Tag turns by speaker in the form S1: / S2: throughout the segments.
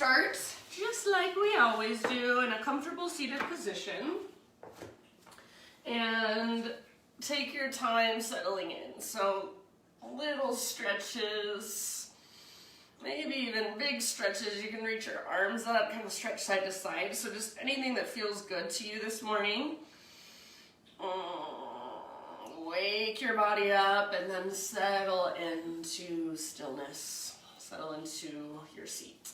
S1: start just like we always do in a comfortable seated position. And take your time settling in. So little stretches, maybe even big stretches. You can reach your arms up, kind of stretch side to side. So just anything that feels good to you this morning. Wake your body up and then settle into stillness. Settle into your seat.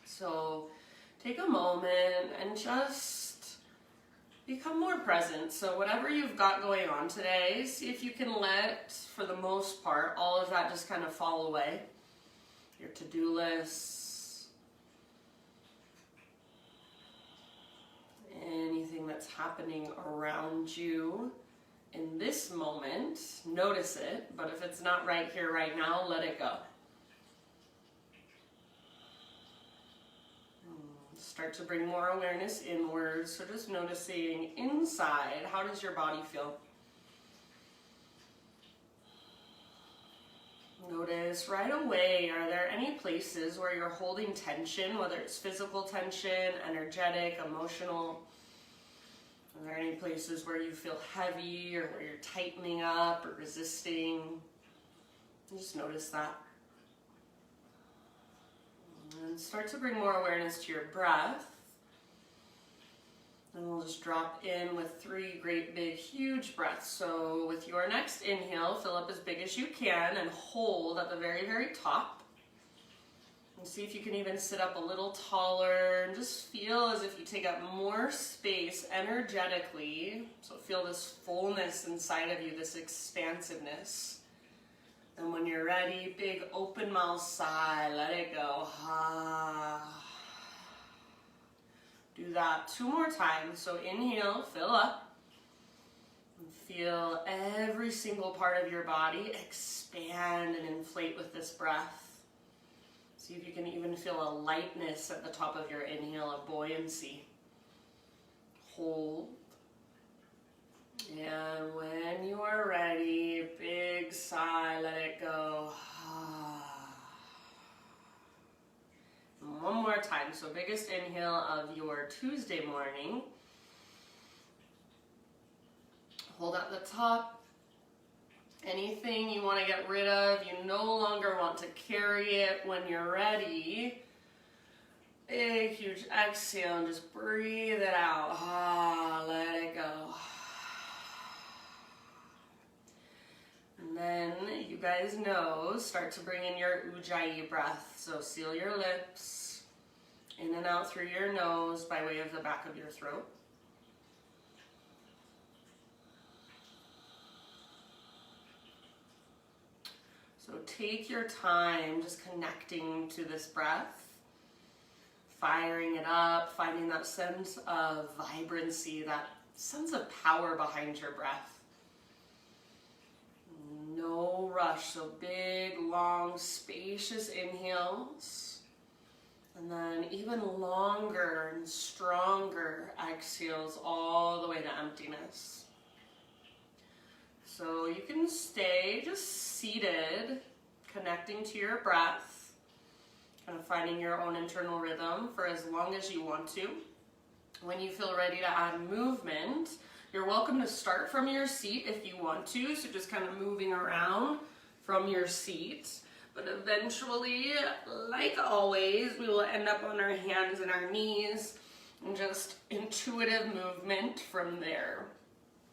S1: So take a moment and just become more present. So whatever you've got going on today, see if you can let, for the most part, all of that just kind of fall away. Your to-do lists, anything that's happening around you in this moment, notice it, but if it's not right here, right now, let it go. Start to bring more awareness inwards, so just noticing inside, how does your body feel? Notice right away, are there any places where you're holding tension, whether it's physical tension, energetic, emotional? Are there any places where you feel heavy or where you're tightening up or resisting? Just notice that. And start to bring more awareness to your breath. And we'll just drop in with 3 great big huge breaths. So with your next inhale, fill up as big as you can and hold at the very, very top. And see if you can even sit up a little taller and just feel as if you take up more space energetically. So feel this fullness inside of you, this expansiveness. And when you're ready, big open mouth sigh, let it go. Do that 2 more times. So inhale, fill up. And feel every single part of your body expand and inflate with this breath. See if you can even feel a lightness at the top of your inhale, a buoyancy. Hold. And when you are ready, big sigh, let it go. And one more time. So biggest inhale of your Tuesday morning. Hold at the top. Anything you want to get rid of, you no longer want to carry it. When you're ready, big, huge exhale and just breathe it out. Let it go. And then, you guys know, start to bring in your Ujjayi breath. So seal your lips, in and out through your nose by way of the back of your throat. So take your time just connecting to this breath, firing it up, finding that sense of vibrancy, that sense of power behind your breath. No rush, so big, long, spacious inhales, and then even longer and stronger exhales all the way to emptiness. So you can stay just seated, connecting to your breath, kind of finding your own internal rhythm for as long as you want to. When you feel ready to add movement, you're welcome to start from your seat if you want to, so just kind of moving around from your seat. But eventually, like always, we will end up on our hands and our knees and just intuitive movement from there.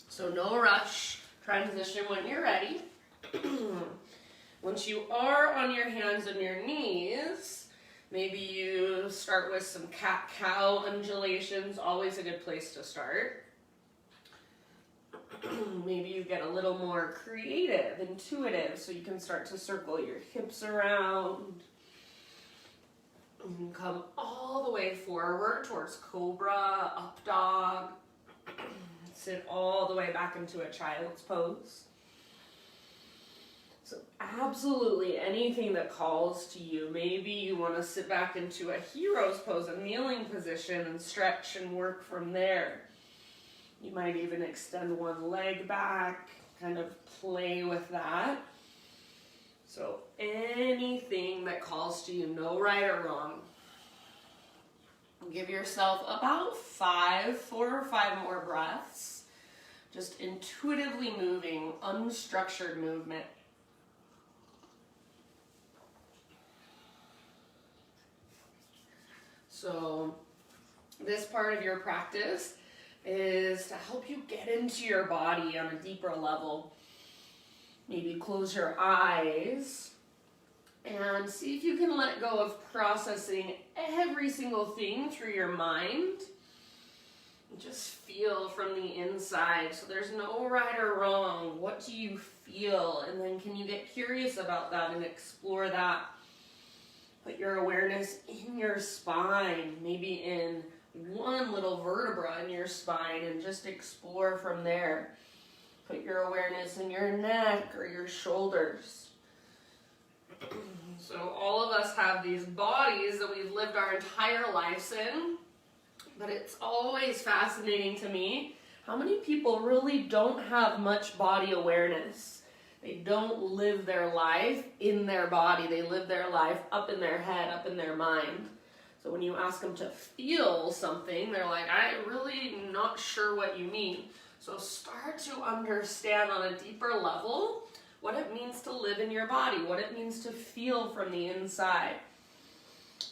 S1: So no rush, transition when you're ready. Once you are on your hands and your knees, maybe you start with some cat-cow undulations, always a good place to start. Maybe you get a little more creative, intuitive, so you can start to circle your hips around. And come all the way forward towards cobra, up dog. Sit all the way back into a child's pose. So absolutely anything that calls to you. Maybe you want to sit back into a hero's pose, a kneeling position, and stretch and work from there. You might even extend one leg back, kind of play with that. So anything that calls to you, no right or wrong. Give yourself about 4 or 5 more breaths. Just intuitively moving, unstructured movement. So this part of your practice is to help you get into your body on a deeper level. Maybe close your eyes and see if you can let go of processing every single thing through your mind. Just feel from the inside. So there's no right or wrong. What do you feel? And then can you get curious about that and explore that? Put your awareness in your spine, maybe in one little vertebra in your spine, and just explore from there. Put your awareness in your neck or your shoulders. So all of us have these bodies that we've lived our entire lives in, but it's always fascinating to me how many people really don't have much body awareness. They don't live their life in their body. They live their life up in their head, up in their mind. So when you ask them to feel something, they're like, I'm really not sure what you mean. So start to understand on a deeper level what it means to live in your body, what it means to feel from the inside.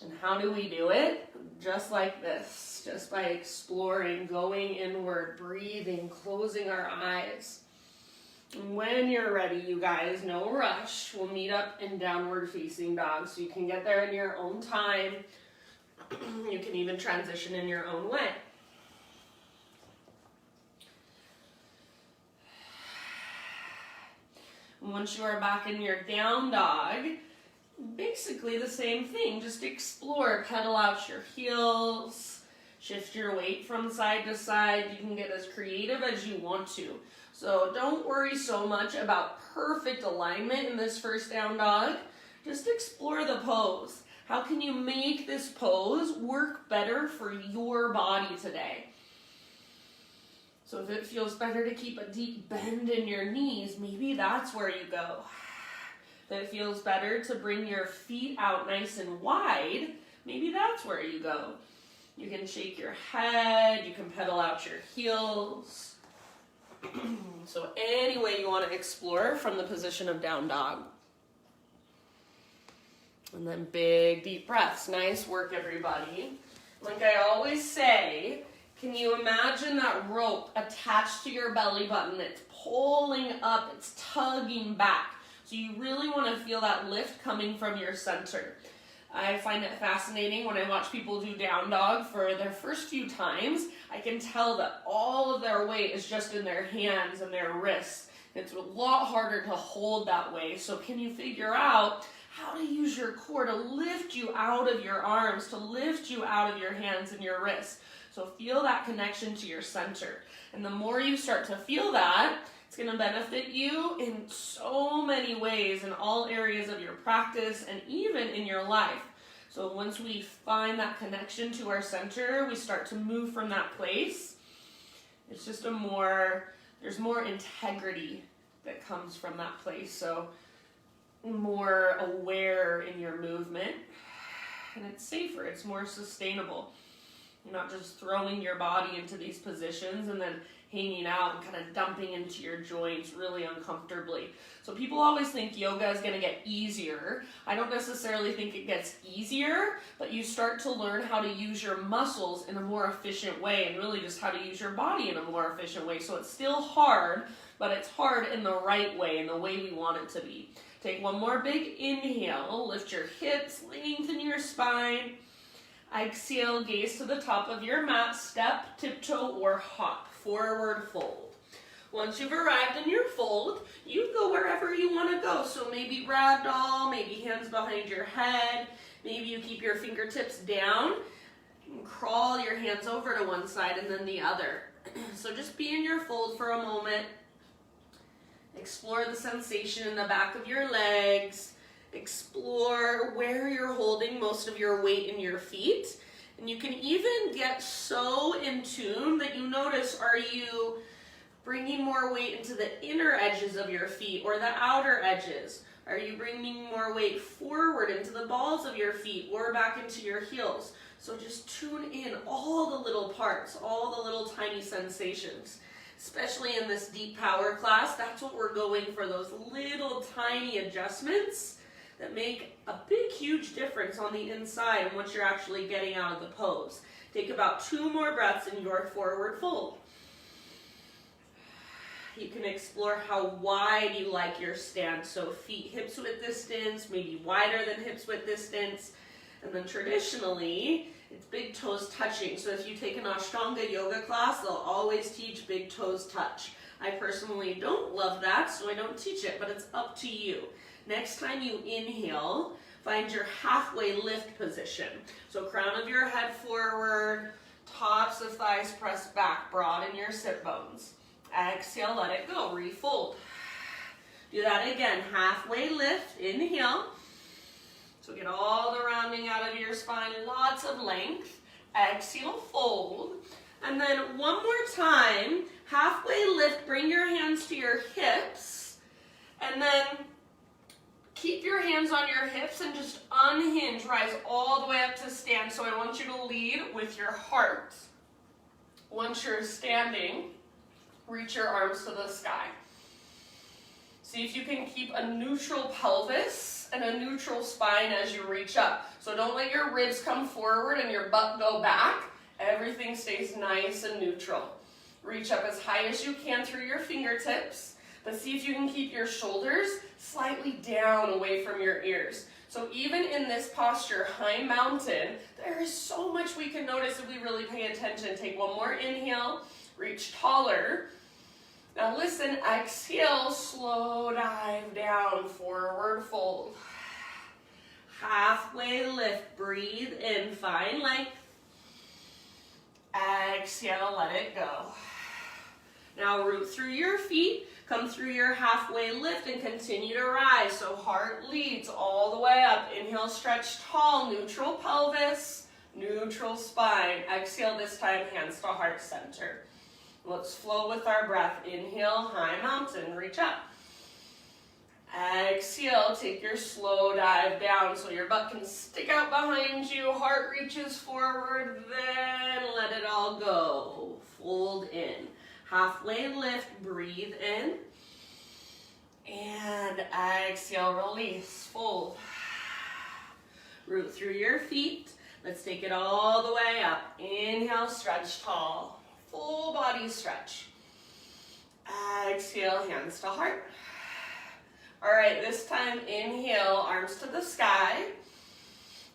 S1: And how do we do it? Just like this, just by exploring, going inward, breathing, closing our eyes. And when you're ready, you guys, no rush, we'll meet up in downward facing dog. So you can get there in your own time. You can even transition in your own way. Once you are back in your down dog, basically the same thing. Just explore, pedal out your heels, shift your weight from side to side. You can get as creative as you want to. So don't worry so much about perfect alignment in this first down dog. Just explore the pose. How can you make this pose work better for your body today? So if it feels better to keep a deep bend in your knees, maybe that's where you go. If it feels better to bring your feet out nice and wide, maybe that's where you go. You can shake your head, you can pedal out your heels. So any way you want to explore from the position of down dog. And then big deep breaths. Nice work, everybody. Like I always say, can you imagine that rope attached to your belly button? It's pulling up, it's tugging back. So you really want to feel that lift coming from your center. I find it fascinating when I watch people do down dog for their first few times. I can tell that all of their weight is just in their hands and their wrists. It's a lot harder to hold that way. So can you figure out how to use your core to lift you out of your arms, to lift you out of your hands and your wrists? So feel that connection to your center. And the more you start to feel that, it's going to benefit you in so many ways in all areas of your practice and even in your life. So once we find that connection to our center, we start to move from that place. It's just there's more integrity that comes from that place. So more aware in your movement, and it's safer, it's more sustainable. You're not just throwing your body into these positions and then hanging out and kind of dumping into your joints really uncomfortably. So people always think yoga is going to get easier. I don't necessarily think it gets easier, but you start to learn how to use your muscles in a more efficient way and really just how to use your body in a more efficient way. So it's still hard, but it's hard in the right way, in the way we want it to be. Take one more big inhale, lift your hips, lengthen your spine. Exhale, gaze to the top of your mat, step, tiptoe, or hop, forward fold. Once you've arrived in your fold, you go wherever you want to go. So maybe ragdoll, maybe hands behind your head, maybe you keep your fingertips down, and crawl your hands over to one side and then the other. So just be in your fold for a moment. Explore the sensation in the back of your legs. Explore where you're holding most of your weight in your feet. And you can even get so in tune that you notice, are you bringing more weight into the inner edges of your feet or the outer edges? Are you bringing more weight forward into the balls of your feet or back into your heels? So just tune in all the little parts, all the little tiny sensations. Especially in this deep power class, that's what we're going for, those little tiny adjustments that make a big, huge difference on the inside and what you're actually getting out of the pose. Take about 2 more breaths in your forward fold. You can explore how wide you like your stance. So feet hips width distance, maybe wider than hips width distance. And then traditionally, it's big toes touching. So if you take an Ashtanga yoga class, they'll always teach big toes touch. I personally don't love that, so I don't teach it, but it's up to you. Next time you inhale, find your halfway lift position. So crown of your head forward, tops of thighs pressed back, broaden your sit bones. Exhale, let it go, refold. Do that again, halfway lift, inhale. So get all the rounding out of your spine, lots of length. Exhale, fold. And then one more time, halfway lift, bring your hands to your hips. And then keep your hands on your hips and just unhinge, rise all the way up to stand. So I want you to lead with your heart. Once you're standing, reach your arms to the sky. See if you can keep a neutral pelvis and a neutral spine as you reach up. So don't let your ribs come forward and your butt go back. Everything stays nice and neutral. Reach up as high as you can through your fingertips, but see if you can keep your shoulders slightly down away from your ears. So even in this posture, high mountain, there is so much we can notice if we really pay attention. Take one more inhale, reach taller. Now listen, exhale, slow dive down, forward fold. Halfway lift, breathe in, find length. Exhale, let it go. Now root through your feet, come through your halfway lift and continue to rise. So heart leads all the way up. Inhale, stretch tall, neutral pelvis, neutral spine. Exhale this time, hands to heart center. Let's flow with our breath. Inhale, high mountain, reach up. Exhale, take your slow dive down so your butt can stick out behind you, heart reaches forward, then let it all go. Fold in. Halfway lift, breathe in. And exhale, release, fold. Root through your feet. Let's take it all the way up. Inhale, stretch tall. Full body stretch. Exhale, hands to heart. All right, this time inhale, arms to the sky.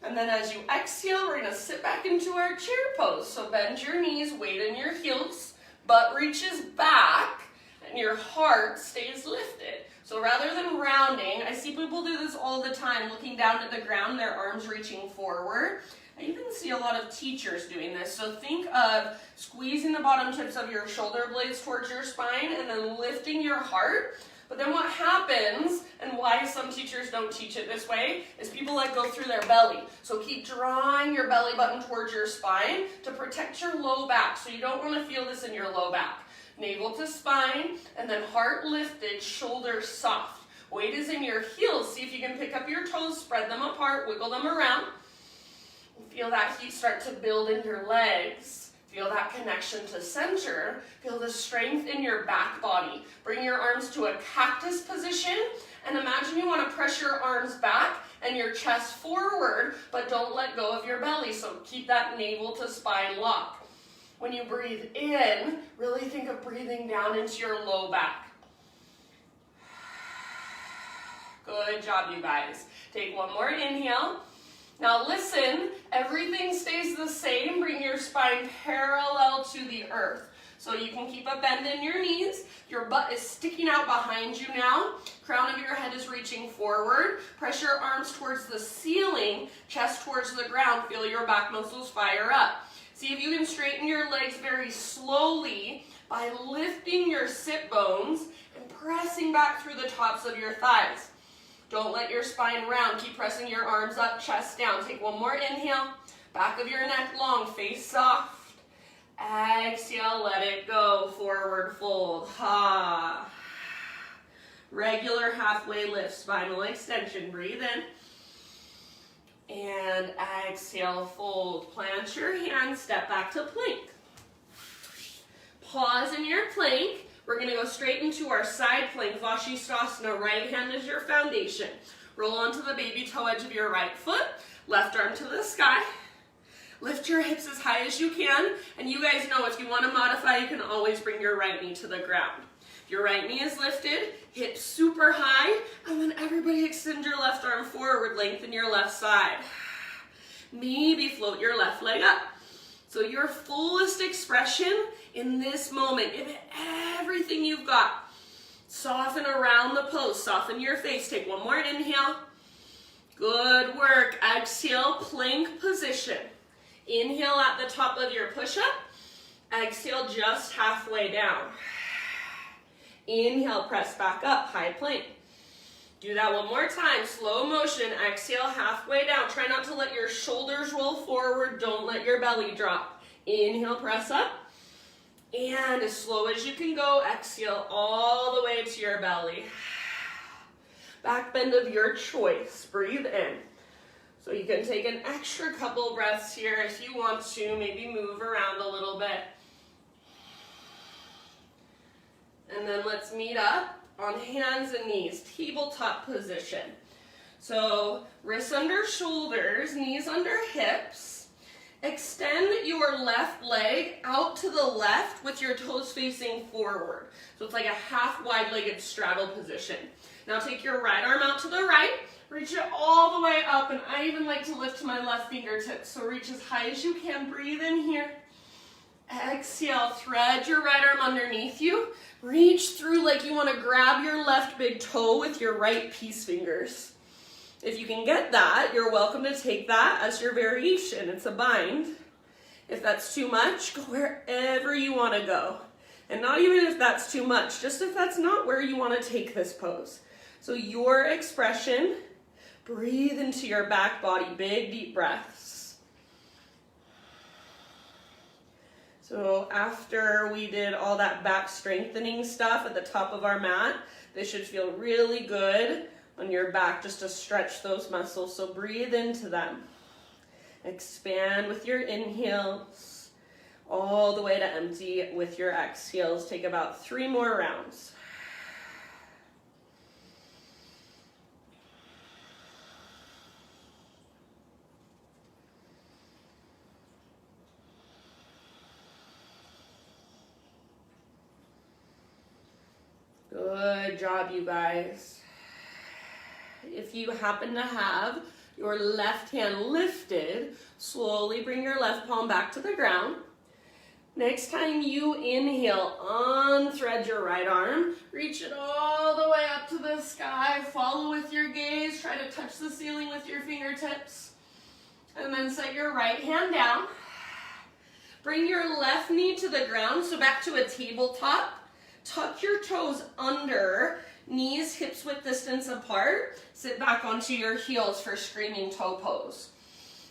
S1: And then as you exhale, we're gonna sit back into our chair pose. So bend your knees, weight in your heels, butt reaches back, and your heart stays lifted. So rather than rounding, I see people do this all the time, looking down to the ground, their arms reaching forward. I even see a lot of teachers doing this. So think of squeezing the bottom tips of your shoulder blades towards your spine and then lifting your heart. But then what happens, and why some teachers don't teach it this way, is people let go through their belly. So keep drawing your belly button towards your spine to protect your low back. So you don't want to feel this in your low back. Navel to spine, and then heart lifted, shoulders soft. Weight is in your heels. See if you can pick up your toes, spread them apart, wiggle them around. Feel that heat start to build in your legs. Feel that connection to center. Feel the strength in your back body. Bring your arms to a cactus position and imagine you want to press your arms back and your chest forward, but don't let go of your belly. So keep that navel to spine lock. When you breathe in, really think of breathing down into your low back. Good job, you guys. Take one more inhale. Now listen, everything stays the same. Bring your spine parallel to the earth. So you can keep a bend in your knees. Your butt is sticking out behind you now. Crown of your head is reaching forward. Press your arms towards the ceiling, chest towards the ground. Feel your back muscles fire up. See if you can straighten your legs very slowly by lifting your sit bones and pressing back through the tops of your thighs. Don't let your spine round. Keep pressing your arms up, chest down. Take one more inhale. Back of your neck long, face soft. Exhale, let it go, forward fold. Ha. Regular halfway lift, spinal extension. Breathe in. And exhale, fold. Plant your hands, step back to plank. Pause in your plank. We're gonna go straight into our side plank, Vashisthasana. Right hand is your foundation. Roll onto the baby toe edge of your right foot. Left arm to the sky. Lift your hips as high as you can. And you guys know if you want to modify, you can always bring your right knee to the ground. If your right knee is lifted, hips super high. And then everybody extend your left arm forward, lengthen your left side. Maybe float your left leg up. So your fullest expression in this moment, give it everything you've got. Soften around the pose, soften your face. Take one more inhale. Good work. Exhale, plank position. Inhale at the top of your push-up. Exhale just halfway down. Inhale, press back up, high plank. Do that one more time, slow motion. Exhale, halfway down. Try not to let your shoulders roll forward. Don't let your belly drop. Inhale, press up. And as slow as you can go, exhale all the way to your belly. Back bend of your choice. Breathe in. So you can take an extra couple breaths here if you want to, maybe move around a little bit. And then let's meet up on hands and knees, tabletop position. So wrists under shoulders, knees under hips. Extend your left leg out to the left with your toes facing forward. So it's like a half wide-legged straddle position. Now take your right arm out to the right. Reach it all the way up, and I even like to lift my left fingertips. So reach as high as you can. Breathe in here. Exhale, thread your right arm underneath you. Reach through like you want to grab your left big toe with your right peace fingers. If you can get that, you're welcome to take that as your variation. It's a bind. If that's too much, go wherever you want to go. And not even if that's too much, just if that's not where you want to take this pose. So your expression. Breathe into your back body, big deep breaths. So after we did all that back strengthening stuff at the top of our mat, this should feel really good on your back just to stretch those muscles. So breathe into them. Expand with your inhales all the way to empty with your exhales. Take about 3 more rounds. Good job, you guys. If you happen to have your left hand lifted, slowly bring your left palm back to the ground. Next time you inhale, unthread your right arm. Reach it all the way up to the sky. Follow with your gaze. Try to touch the ceiling with your fingertips. And then set your right hand down. Bring your left knee to the ground, so back to a tabletop. Tuck your toes under, knees hips width distance apart. Sit back onto your heels for screaming toe pose.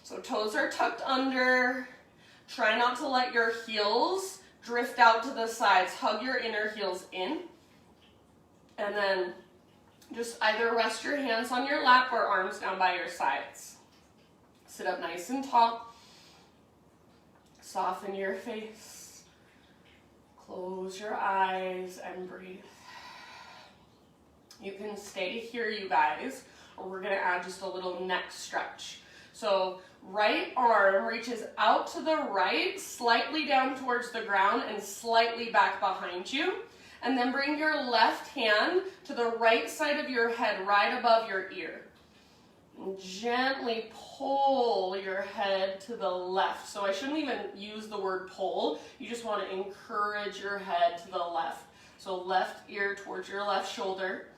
S1: So toes are tucked under. Try not to let your heels drift out to the sides. Hug your inner heels in. And then just either rest your hands on your lap or arms down by your sides. Sit up nice and tall. Soften your face. Close your eyes and breathe. You can stay here, you guys, or we're gonna add just a little neck stretch. So right arm reaches out to the right, slightly down towards the ground and slightly back behind you. And then bring your left hand to the right side of your head, right above your ear. And gently pull your head to the left. So I shouldn't even use the word pull. You just want to encourage your head to the left. So left ear towards your left shoulder.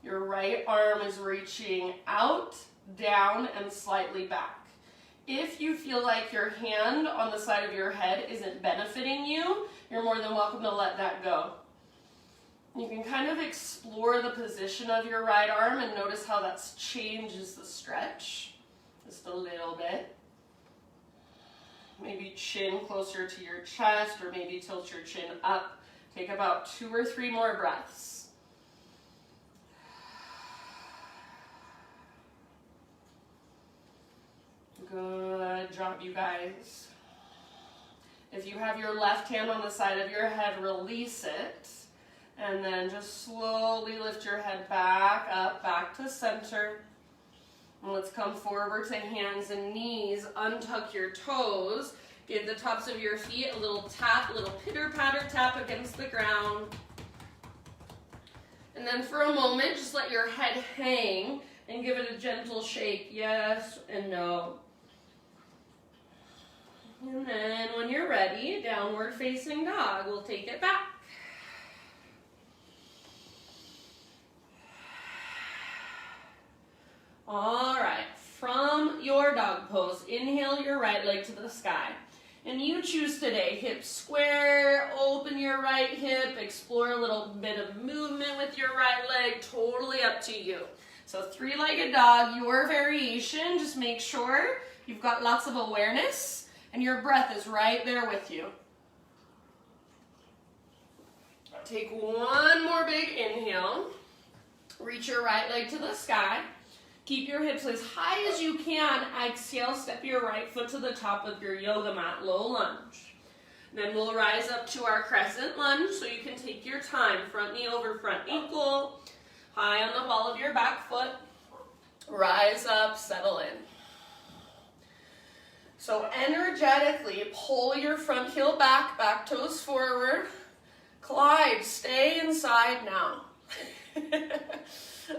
S1: Your right arm is reaching out, down, and slightly back. If you feel like your hand on the side of your head isn't benefiting you, you're more than welcome to let that go. You can kind of explore the position of your right arm and notice how that changes the stretch just a little bit. Maybe chin closer to your chest, or maybe tilt your chin up. Take about 2 or 3 more breaths. Good job, you guys. If you have your left hand on the side of your head, release it. And then just slowly lift your head back up, back to center. And let's come forward to hands and knees. Untuck your toes. Give the tops of your feet a little tap, a little pitter-patter tap against the ground. And then for a moment, just let your head hang and give it a gentle shake. Yes and no. And then when you're ready, downward facing dog. We'll take it back. All right, from your dog pose, inhale your right leg to the sky. And you choose today, hips square, open your right hip, explore a little bit of movement with your right leg, totally up to you. So 3-legged dog, your variation, just make sure you've got lots of awareness and your breath is right there with you. Take one more big inhale, reach your right leg to the sky. Keep your hips as high as you can. Exhale, step your right foot to the top of your yoga mat, low lunge. Then we'll rise up to our crescent lunge, so you can take your time. Front knee over front ankle, high on the ball of your back foot. Rise up, settle in. So energetically, pull your front heel back, back toes forward. Clyde, stay inside now.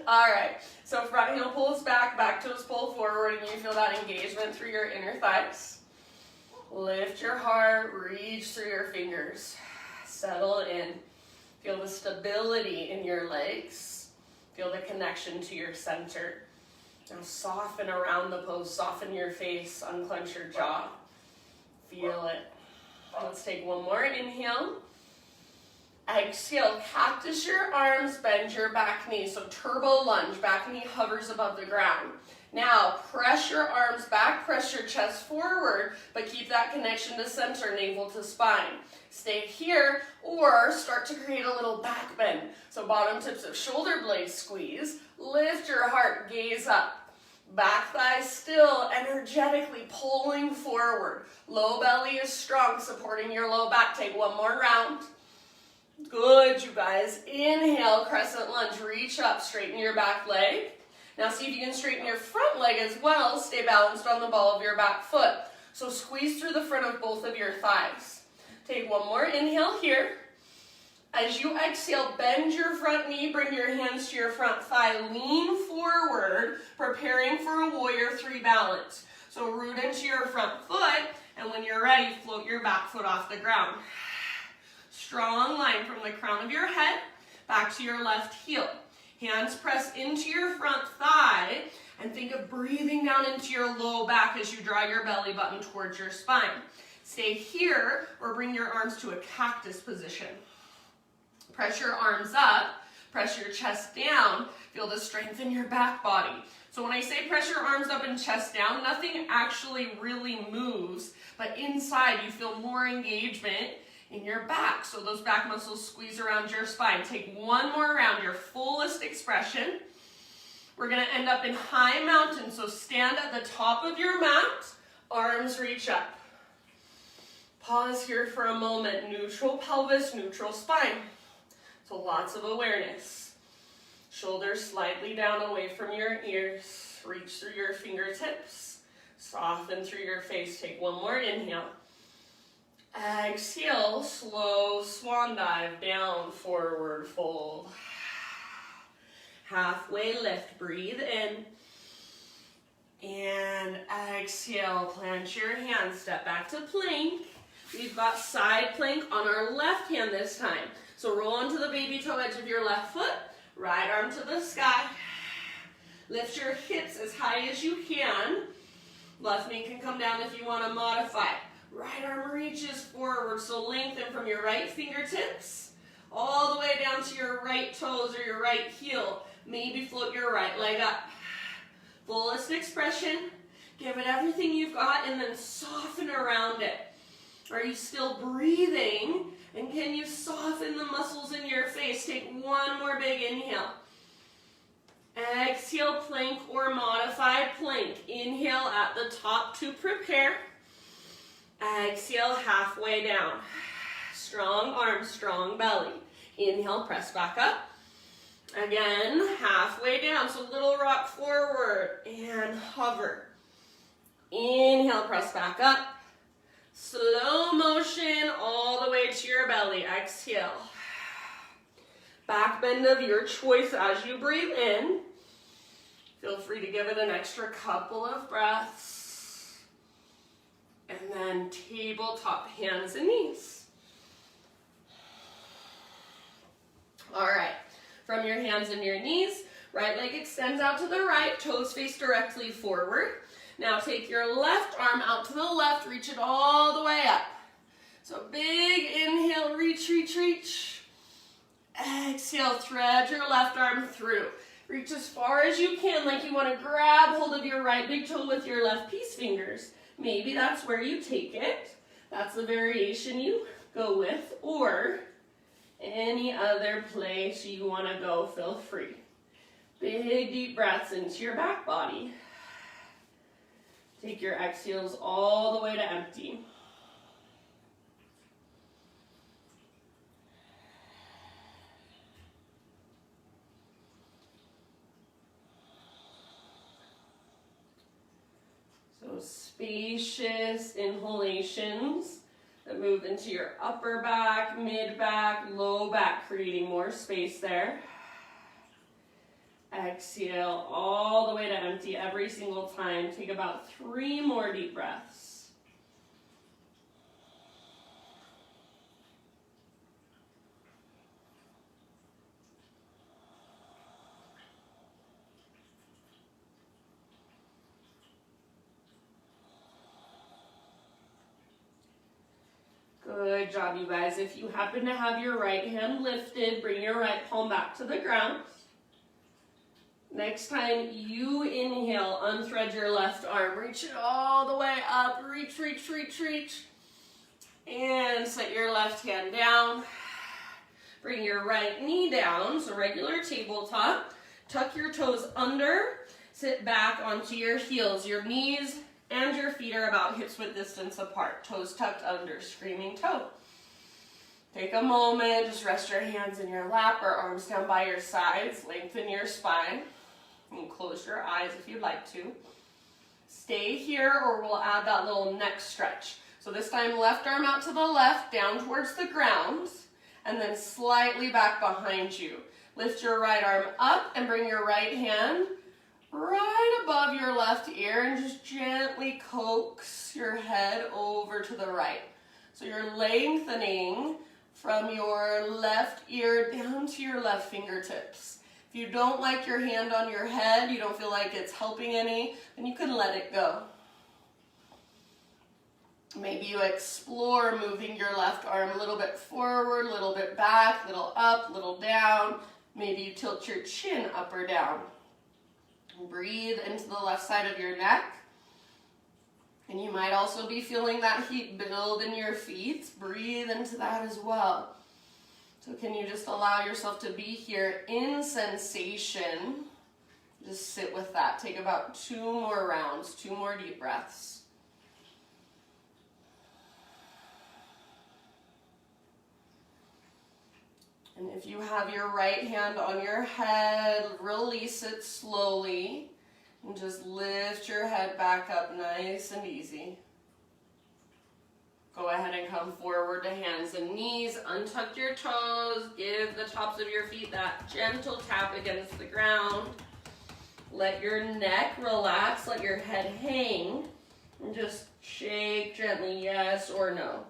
S1: All right, so front heel pulls back, back toes pull forward, and you feel that engagement through your inner thighs. Lift your heart, reach through your fingers. Settle in. Feel the stability in your legs. Feel the connection to your center. Now soften around the pose, soften your face, unclench your jaw. Feel it. Let's take one more inhale. Exhale, cactus your arms, bend your back knee. So turbo lunge, back knee hovers above the ground. Now press your arms back, press your chest forward, but keep that connection to center, navel to spine. Stay here or start to create a little back bend. So bottom tips of shoulder blades squeeze, lift your heart, gaze up. Back thigh still, energetically pulling forward. Low belly is strong, supporting your low back. Take one more round. Good, you guys. Inhale, crescent lunge, reach up, straighten your back leg. Now see if you can straighten your front leg as well. Stay balanced on the ball of your back foot. So squeeze through the front of both of your thighs. Take one more inhale here. As you exhale, bend your front knee, bring your hands to your front thigh, lean forward, preparing for a warrior 3 balance. So root into your front foot, and when you're ready, float your back foot off the ground. Strong line from the crown of your head back to your left heel. Hands press into your front thigh and think of breathing down into your low back as you draw your belly button towards your spine. Stay here or bring your arms to a cactus position. Press your arms up, press your chest down, feel the strength in your back body. So when I say press your arms up and chest down, nothing actually really moves, but inside you feel more engagement in your back. So those back muscles squeeze around your spine. Take one more round, your fullest expression. We're gonna end up in high mountain, so stand at the top of your mat, arms reach up. Pause here for a moment, neutral pelvis, neutral spine. So lots of awareness. Shoulders slightly down away from your ears. Reach through your fingertips. Soften through your face. Take one more inhale. Exhale, slow swan dive, down, forward fold. Halfway lift, breathe in. And exhale, plant your hands, step back to plank. We've got side plank on our left hand this time. So roll onto the baby toe edge of your left foot, right arm to the sky. Lift your hips as high as you can. Left knee can come down if you want to modify. Right arm reaches forward, so lengthen from your right fingertips all the way down to your right toes or your right heel. Maybe float your right leg up. Fullest expression. Give it everything you've got and then soften around it. Are you still breathing? And can you soften the muscles in your face? Take one more big inhale. Exhale, plank or modified plank. Inhale at the top to prepare. Exhale, halfway down. Strong arms, strong belly. Inhale, press back up. Again, halfway down. So little rock forward and hover. Inhale, press back up. Slow motion all the way to your belly. Exhale. Back bend of your choice as you breathe in. Feel free to give it an extra couple of breaths. And then tabletop, hands and knees. All right, from your hands and your knees, right leg extends out to the right, toes face directly forward. Now take your left arm out to the left, reach it all the way up. So big inhale, reach, reach, reach. Exhale, thread your left arm through. Reach as far as you can, like you want to grab hold of your right big toe with your left peace fingers. Maybe that's where you take it. That's the variation you go with, or any other place you want to go, feel free. Big deep breaths into your back body. Take your exhales all the way to empty. So spacious inhalations that move into your upper back, mid back, low back, creating more space there. Exhale all the way to empty every single time. Take about 3 more deep breaths. Good job, you guys. If you happen to have your right hand lifted, bring your right palm back to the ground. Next time you inhale, unthread your left arm. Reach it all the way up. Reach, reach, reach, reach. And set your left hand down. Bring your right knee down, so regular tabletop. Tuck your toes under. Sit back onto your heels. Your knees and your feet are about hips width distance apart. Toes tucked under, screaming toe. Take a moment, just rest your hands in your lap or arms down by your sides. Lengthen your spine. And close your eyes if you'd like to. Stay here or we'll add that little neck stretch. So this time left arm out to the left, down towards the ground, and then slightly back behind you. Lift your right arm up and bring your right hand right above your left ear and just gently coax your head over to the right. So you're lengthening from your left ear down to your left fingertips. If you don't like your hand on your head, you don't feel like it's helping any, then you can let it go. Maybe you explore moving your left arm a little bit forward, a little bit back, a little up, a little down. Maybe you tilt your chin up or down. Breathe into the left side of your neck. And you might also be feeling that heat build in your feet. Breathe into that as well. So can you just allow yourself to be here in sensation? Just sit with that. Take about 2 more rounds, 2 more deep breaths. And if you have your right hand on your head, release it slowly. And just lift your head back up nice and easy. Go ahead and come forward to hands and knees. Untuck your toes. Give the tops of your feet that gentle tap against the ground. Let your neck relax. Let your head hang. And just shake gently, yes or no.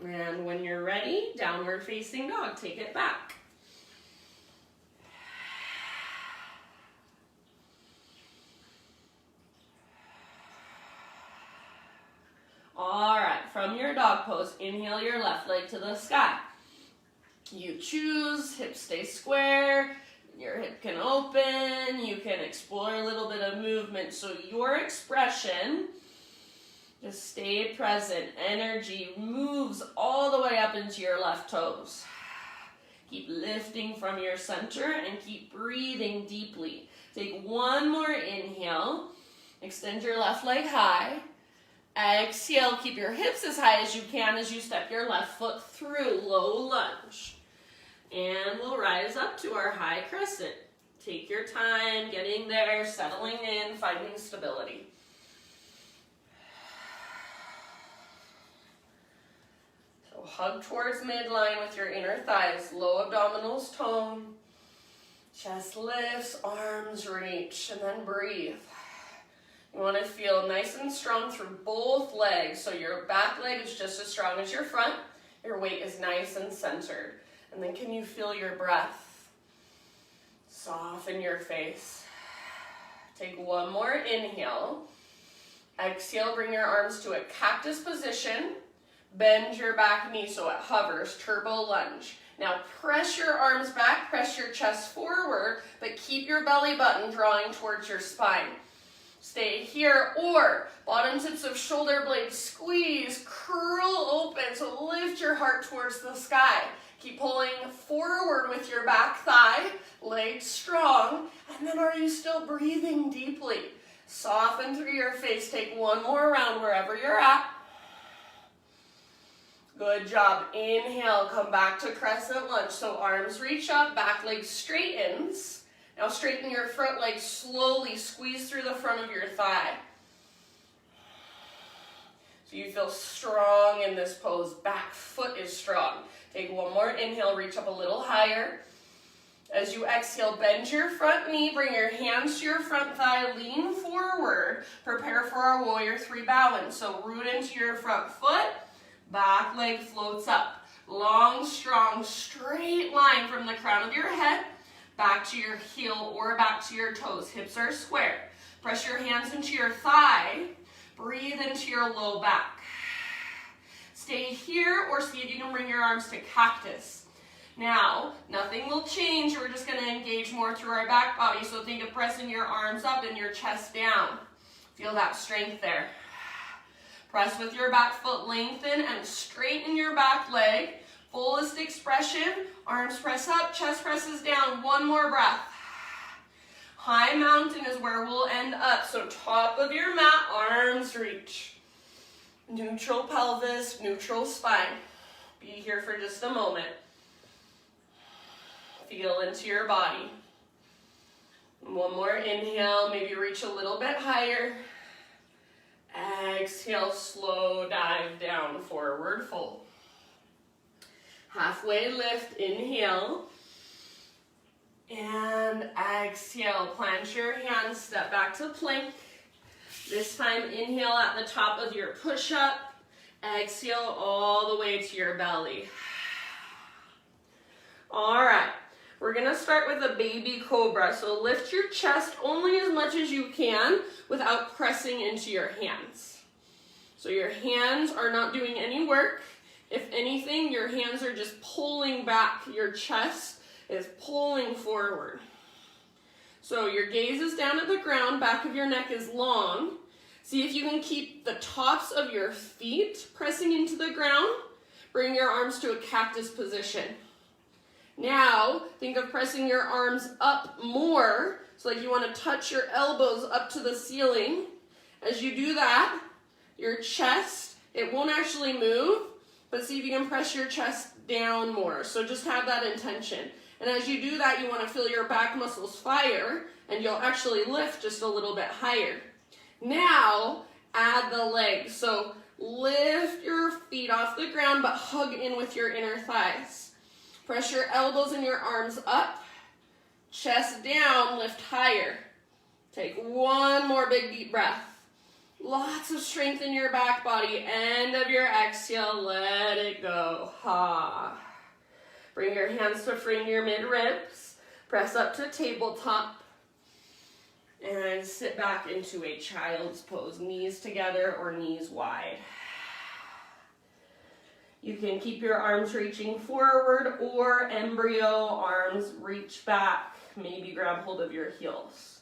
S1: And when you're ready, downward facing dog. Take it back. All right, from your dog pose, inhale your left leg to the sky. You choose, hips stay square, your Your hip can open, you can explore a little bit of movement. So your expression, just stay present. Energy moves all the way up into your left toes. Keep lifting from your center and keep breathing deeply. Take one more inhale. Extend your left leg high. Exhale, keep your hips as high as you can as you step your left foot through, low lunge. And we'll rise up to our high crescent. Take your time getting there, settling in, finding stability. So hug towards midline with your inner thighs, low abdominals tone. Chest lifts, arms reach, and then breathe. You want to feel nice and strong through both legs. So your back leg is just as strong as your front. Your weight is nice and centered. And then can you feel your breath? Soften your face. Take one more inhale. Exhale, bring your arms to a cactus position. Bend your back knee so it hovers, turbo lunge. Now press your arms back, press your chest forward, but keep your belly button drawing towards your spine. Stay here, or bottom tips of shoulder blades squeeze, curl open, so lift your heart towards the sky. Keep pulling forward with your back thigh, legs strong, and then are you still breathing deeply? Soften through your face, take one more round wherever you're at. Good job. Inhale, come back to crescent lunge. So arms reach up, back leg straightens. Now straighten your front leg slowly, squeeze through the front of your thigh. So you feel strong in this pose, back foot is strong. Take one more inhale, reach up a little higher. As you exhale, bend your front knee, bring your hands to your front thigh, lean forward. Prepare for our warrior three bow in. So root into your front foot, back leg floats up. Long, strong, straight line from the crown of your head back to your heel or back to your toes. Hips are square. Press your hands into your thigh. Breathe into your low back. Stay here or see if you can bring your arms to cactus. Now, nothing will change. We're just going to engage more through our back body. So think of pressing your arms up and your chest down. Feel that strength there. Press with your back foot, lengthen and straighten your back leg. Fullest expression, arms press up, chest presses down. One more breath. High mountain is where we'll end up. So top of your mat, arms reach. Neutral pelvis, neutral spine. Be here for just a moment. Feel into your body. One more inhale, maybe reach a little bit higher. Exhale, slow dive down, forward fold. Halfway lift, inhale. And exhale, plant your hands, step back to plank. This time, inhale at the top of your push-up. Exhale all the way to your belly. All right, we're gonna start with a baby cobra. So lift your chest only as much as you can without pressing into your hands. So your hands are not doing any work. If anything, your hands are just pulling back. Your chest is pulling forward. So your gaze is down at the ground, back of your neck is long. See if you can keep the tops of your feet pressing into the ground. Bring your arms to a cactus position. Now, think of pressing your arms up more. So like you want to touch your elbows up to the ceiling. As you do that, your chest, it won't actually move, but see if you can press your chest down more. So just have that intention. And as you do that, you want to feel your back muscles fire, and you'll actually lift just a little bit higher. Now, add the legs. So lift your feet off the ground, but hug in with your inner thighs. Press your elbows and your arms up. Chest down, lift higher. Take one more big deep breath. Lots of strength in your back body. End of your exhale, let it go. Ha. Bring your hands to frame your mid-ribs. Press up to tabletop. And sit back into a child's pose. Knees together or knees wide. You can keep your arms reaching forward or embryo, arms reach back. Maybe grab hold of your heels.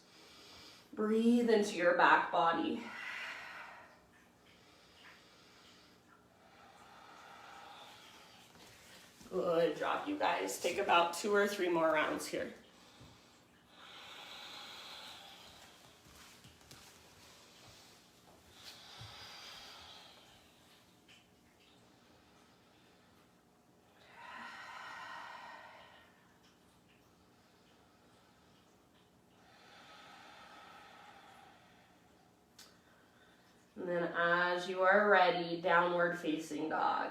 S1: Breathe into your back body. Good job, you guys. Take about 2 or 3 more rounds here. And then as you are ready, downward facing dog.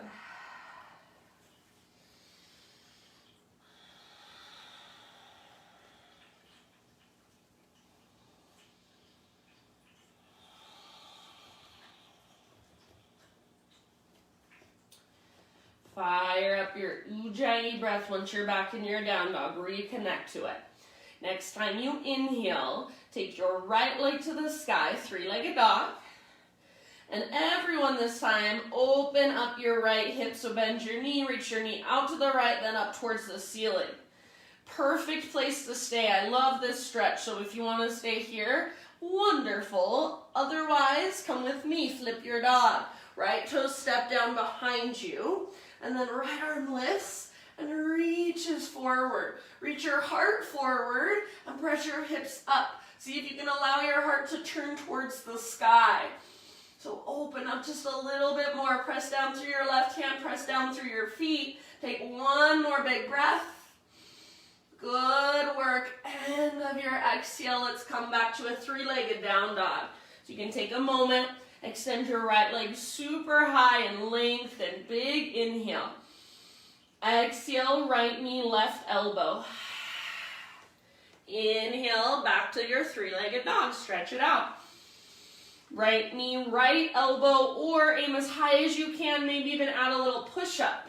S1: Fire up your Ujjayi breath once you're back in your down dog. Reconnect to it. Next time you inhale, take your right leg to the sky, 3-legged dog. And everyone this time, open up your right hip, so bend your knee, reach your knee out to the right, then up towards the ceiling. Perfect place to stay. I love this stretch, so if you want to stay here, wonderful. Otherwise, come with me, flip your dog. Right toe step down behind you, and then right arm lifts and reaches forward. Reach your heart forward and press your hips up. See if you can allow your heart to turn towards the sky. So open up just a little bit more. Press down through your left hand, press down through your feet. Take one more big breath. Good work. End of your exhale. Let's come back to a 3-legged down dog. So you can take a moment, extend your right leg super high and lengthen. Big inhale. Exhale, right knee, left elbow. Inhale, back to your 3-legged dog. Stretch it out. Right knee, right elbow, or aim as high as you can, maybe even add a little push-up.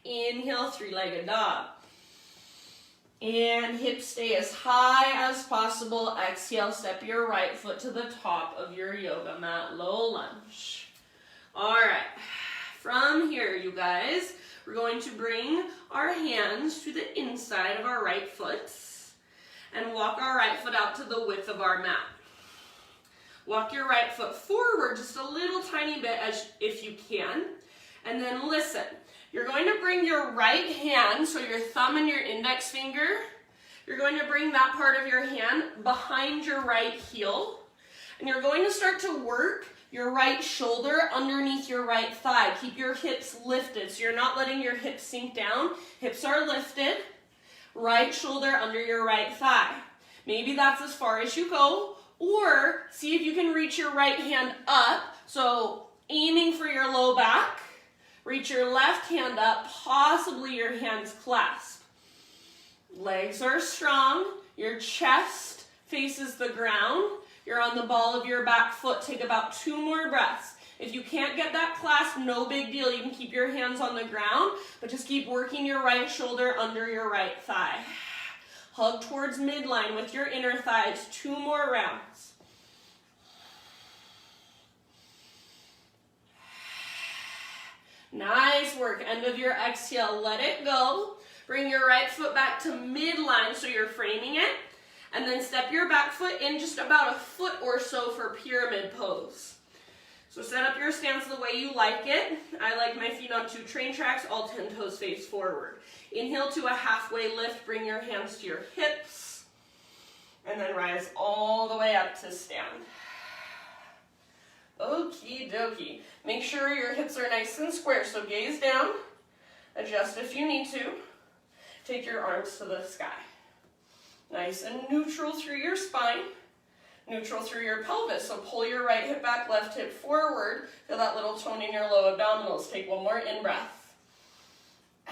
S1: Inhale, 3-legged dog. And hips stay as high as possible. Exhale, step your right foot to the top of your yoga mat, low lunge. All right, from here, you guys, we're going to bring our hands to the inside of our right foot and walk our right foot out to the width of our mat. Walk your right foot forward just a little tiny bit as if you can. And then listen, you're going to bring your right hand, so your thumb and your index finger, you're going to bring that part of your hand behind your right heel. And you're going to start to work your right shoulder underneath your right thigh. Keep your hips lifted, so you're not letting your hips sink down. Hips are lifted. Right shoulder under your right thigh. Maybe that's as far as you go. Or see if you can reach your right hand up, so aiming for your low back. Reach your left hand up, possibly your hands clasped. Legs are strong, your chest faces the ground. You're on the ball of your back foot. Take about 2 more breaths. If you can't get that clasp, no big deal. You can keep your hands on the ground, but just keep working your right shoulder under your right thigh. Hug towards midline with your inner thighs. 2 more rounds. Nice work. End of your exhale. Let it go. Bring your right foot back to midline so you're framing it. And then step your back foot in just about a foot or so for pyramid pose. So set up your stance the way you like it. I like my feet on 2 train tracks, all 10 toes face forward. Inhale to a halfway lift, bring your hands to your hips, and then rise all the way up to stand. Okie dokie. Make sure your hips are nice and square, so gaze down, adjust if you need to. Take your arms to the sky. Nice and neutral through your spine. Neutral through your pelvis, so pull your right hip back, left hip forward. Feel that little tone in your low abdominals. Take 1 more in-breath.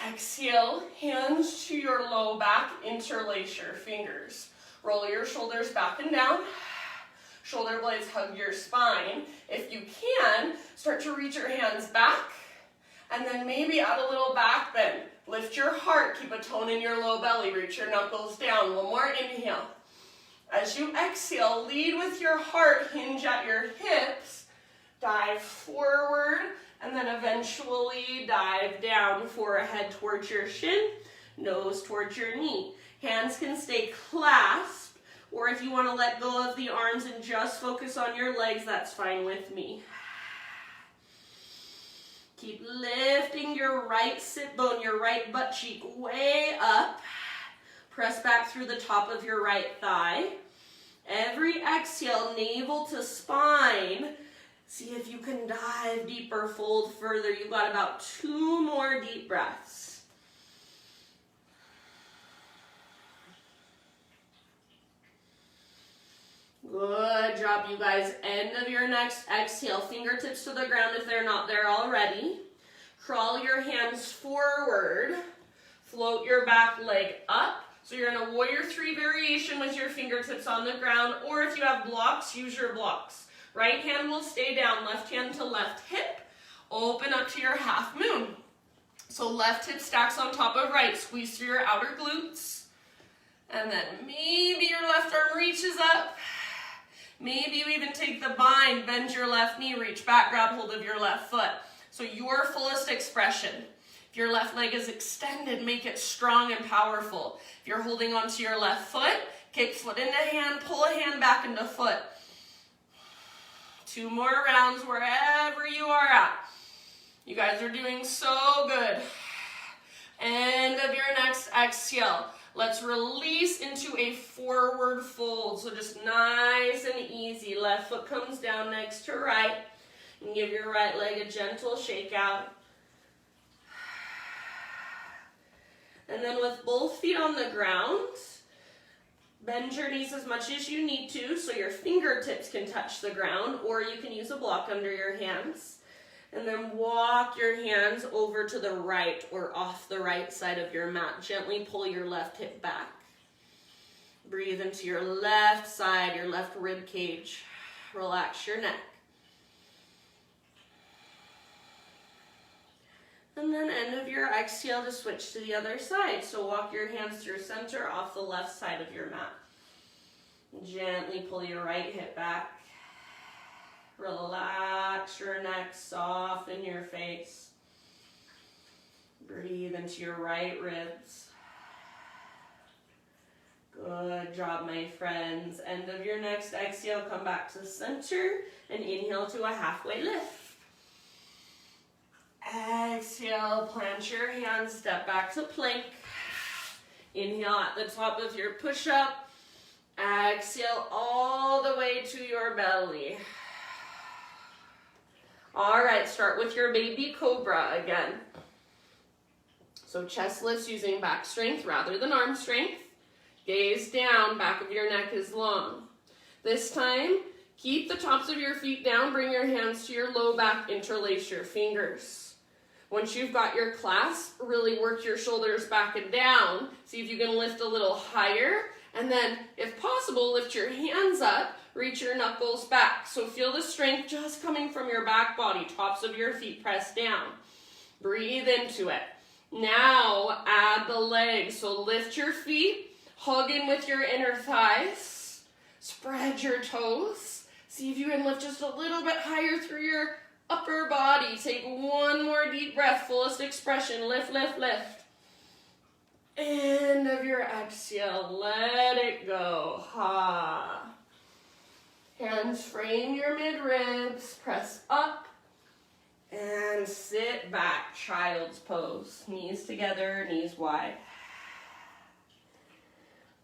S1: Exhale, hands to your low back, interlace your fingers. Roll your shoulders back and down. Shoulder blades hug your spine. If you can, start to reach your hands back, and then maybe add a little back bend. Lift your heart, keep a tone in your low belly, reach your knuckles down. 1 more inhale. As you exhale, lead with your heart, hinge at your hips, dive forward, And then eventually dive down, forehead towards your shin, nose towards your knee. Hands can stay clasped, or if you want to let go of the arms and just focus on your legs, that's fine with me. Keep lifting your right sit bone, your right butt cheek way up. Press back through the top of your right thigh. Every exhale, navel to spine. See if you can dive deeper, fold further. You've got about 2 more deep breaths. Good job, you guys. End of your next exhale. Fingertips to the ground if they're not there already. Crawl your hands forward. Float your back leg up. So you're in a warrior 3 variation with your fingertips on the ground, or if you have blocks, use your blocks. Right hand will stay down, left hand to left hip. Open up to your half moon. So left hip stacks on top of right. Squeeze through your outer glutes. And then maybe your left arm reaches up. Maybe you even take the bind, bend your left knee, reach back, grab hold of your left foot. So your fullest expression. If your left leg is extended, make it strong and powerful. If you're holding onto your left foot, kick foot into hand, pull a hand back into foot. 2 more rounds wherever you are at. You guys are doing so good. End of your next exhale. Let's release into a forward fold. So just nice and easy. Left foot comes down next to right. And give your right leg a gentle shake out. And then with both feet on the ground, bend your knees as much as you need to so your fingertips can touch the ground, or you can use a block under your hands. And then walk your hands over to the right or off the right side of your mat. Gently pull your left hip back. Breathe into your left side, your left rib cage. Relax your neck. And then end of your exhale to switch to the other side. So walk your hands through center off the left side of your mat. Gently pull your right hip back. Relax your neck, soften your face. Breathe into your right ribs. Good job, my friends. End of your next exhale, come back to center and inhale to a halfway lift. Exhale, plant your hands, step back to plank. Inhale at the top of your push-up. Exhale all the way to your belly. All right, start with your baby cobra again. So chest lifts using back strength rather than arm strength. Gaze down, back of your neck is long. This time, keep the tops of your feet down, bring your hands to your low back, interlace your fingers. Once you've got your clasp, really work your shoulders back and down. See if you can lift a little higher. And then, if possible, lift your hands up, reach your knuckles back. So feel the strength just coming from your back body, tops of your feet pressed down. Breathe into it. Now, add the legs. So lift your feet, hug in with your inner thighs, spread your toes. See if you can lift just a little bit higher through your upper body. Take 1 more deep breath, fullest expression. Lift, lift, lift. End of your exhale, let it go. Ha. Hands frame your mid-ribs, press up, and sit back, child's pose. Knees together, knees wide.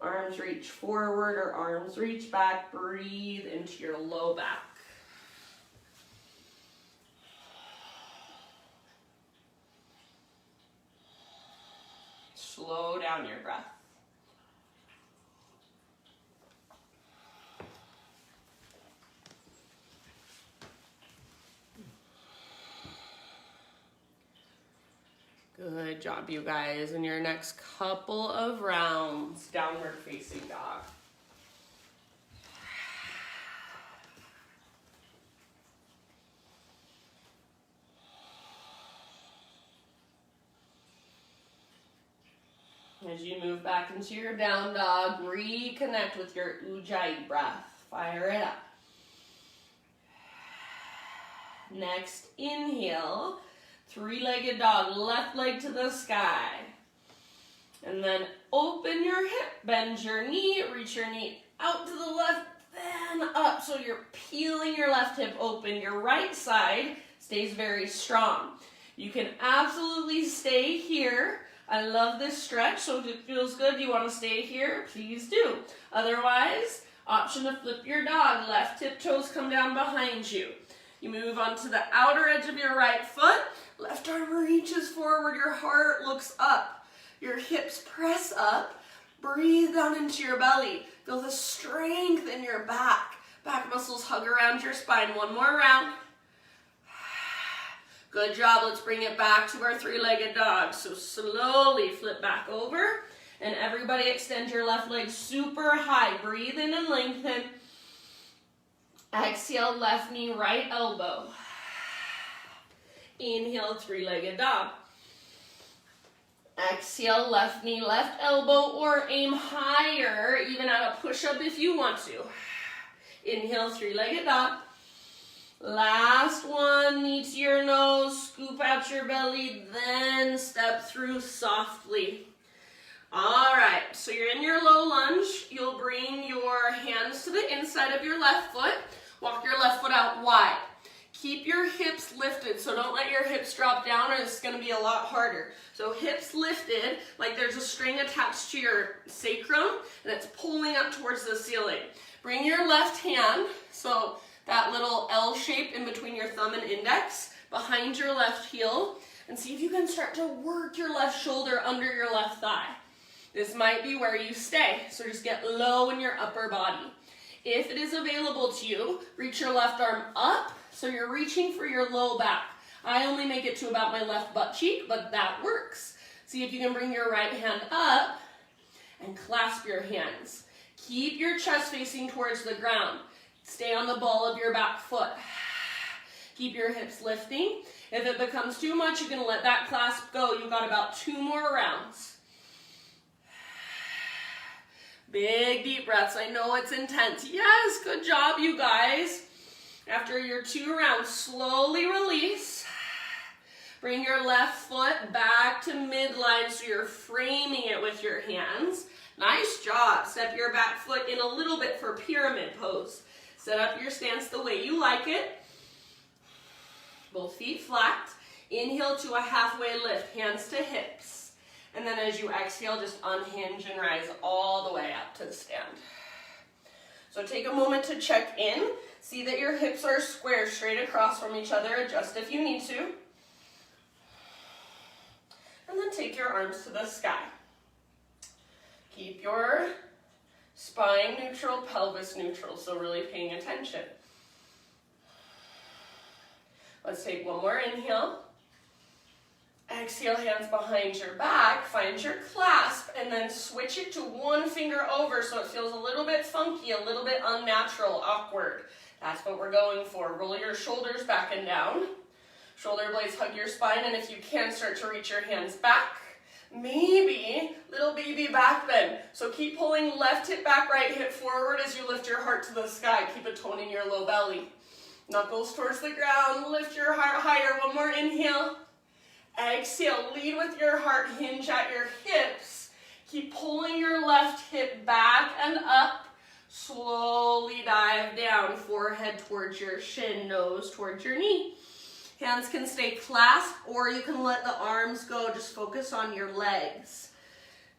S1: Arms reach forward or arms reach back. Breathe into your low back. Slow down your breath. Good job, you guys. In your next couple of rounds, downward facing dog. As you move back into your down dog, reconnect with your Ujjayi breath. Fire it up. Next inhale, three-legged dog, left leg to the sky. And then open your hip, bend your knee, reach your knee out to the left, then up. So you're peeling your left hip open. Your right side stays very strong. You can absolutely stay here. I love this stretch, so if it feels good, you want to stay here, please do. Otherwise, option to flip your dog. Left hip toes come down behind you. You move onto the outer edge of your right foot. Left arm reaches forward. Your heart looks up. Your hips press up. Breathe down into your belly. Feel the strength in your back. Back muscles hug around your spine. One more round. Good job. Let's bring it back to our three-legged dog. So slowly flip back over. And everybody extend your left leg super high. Breathe in and lengthen. Exhale, left knee, right elbow. Inhale, three-legged dog. Exhale, left knee, left elbow, or aim higher, even at a push-up if you want to. Inhale, three-legged dog. Last one, knee to your nose, scoop out your belly, then step through softly. All right, so you're in your low lunge. You'll bring your hands to the inside of your left foot. Walk your left foot out wide. Keep your hips lifted, so don't let your hips drop down or it's going to be a lot harder. So hips lifted, like there's a string attached to your sacrum and it's pulling up towards the ceiling. Bring your left hand, so that little L shape in between your thumb and index, behind your left heel, and see if you can start to work your left shoulder under your left thigh. This might be where you stay, so just get low in your upper body. If it is available to you, reach your left arm up, so you're reaching for your low back. I only make it to about my left butt cheek, but that works. See if you can bring your right hand up and clasp your hands. Keep your chest facing towards the ground. Stay on the ball of your back foot. Keep your hips lifting. If it becomes too much, you can let that clasp go. You've got about 2 more rounds. Big deep breaths. I know it's intense. Yes, good job, you guys. After your 2 rounds, slowly release. Bring your left foot back to midline so you're framing it with your hands. Nice job. Step your back foot in a little bit for pyramid pose. Set up your stance the way you like it. Both feet flat. Inhale to a halfway lift, hands to hips. And then as you exhale, just unhinge and rise all the way up to the stand. So take a moment to check in. See that your hips are square, straight across from each other. Adjust if you need to. And then take your arms to the sky. Keep your spine neutral, pelvis neutral, so really paying attention. Let's take one more inhale. Exhale, hands behind your back, find your clasp, and then switch it to one finger over so it feels a little bit funky, a little bit unnatural, awkward. That's what we're going for. Roll your shoulders back and down. Shoulder blades hug your spine, and if you can, start to reach your hands back. Maybe little baby back bend. So keep pulling left hip back, right hip forward as you lift your heart to the sky. Keep it toning your low belly. Knuckles towards the ground, lift your heart higher. One more inhale. Exhale, lead with your heart, hinge at your hips. Keep pulling your left hip back and up. Slowly dive down, forehead towards your shin, nose towards your knee. Hands can stay clasped or you can let the arms go, just focus on your legs.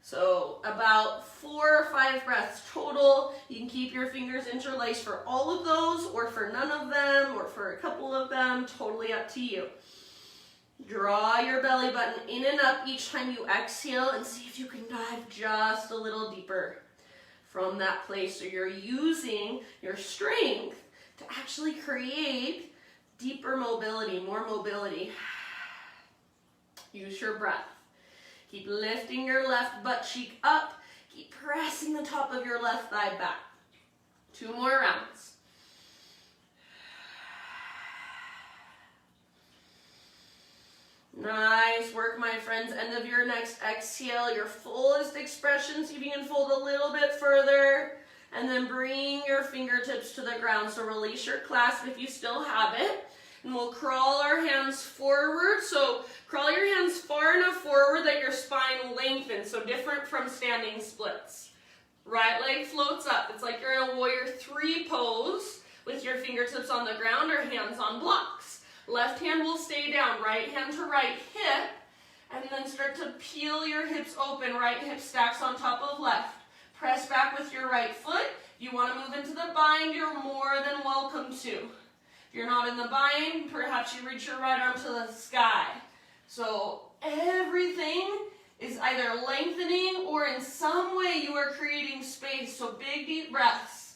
S1: So about 4 or 5 breaths total. You can keep your fingers interlaced for all of those or for none of them or for a couple of them, totally up to you. Draw your belly button in and up each time you exhale and see if you can dive just a little deeper from that place. So you're using your strength to actually create deeper mobility, more mobility. Use your breath. Keep lifting your left butt cheek up. Keep pressing the top of your left thigh back. 2 more rounds. Nice work, my friends. End of your next exhale, your fullest expression. See if you can fold a little bit further. And then bring your fingertips to the ground. So release your clasp if you still have it. And we'll crawl our hands forward. So crawl your hands far enough forward that your spine lengthens. So different from standing splits. Right leg floats up. It's like you're in a warrior 3 pose with your fingertips on the ground or hands on blocks. Left hand will stay down. Right hand to right hip. And then start to peel your hips open. Right hip stacks on top of left. Press back with your right foot. If you want to move into the bind, you're more than welcome to. If you're not in the bind, perhaps you reach your right arm to the sky. So everything is either lengthening or in some way you are creating space. So big deep breaths.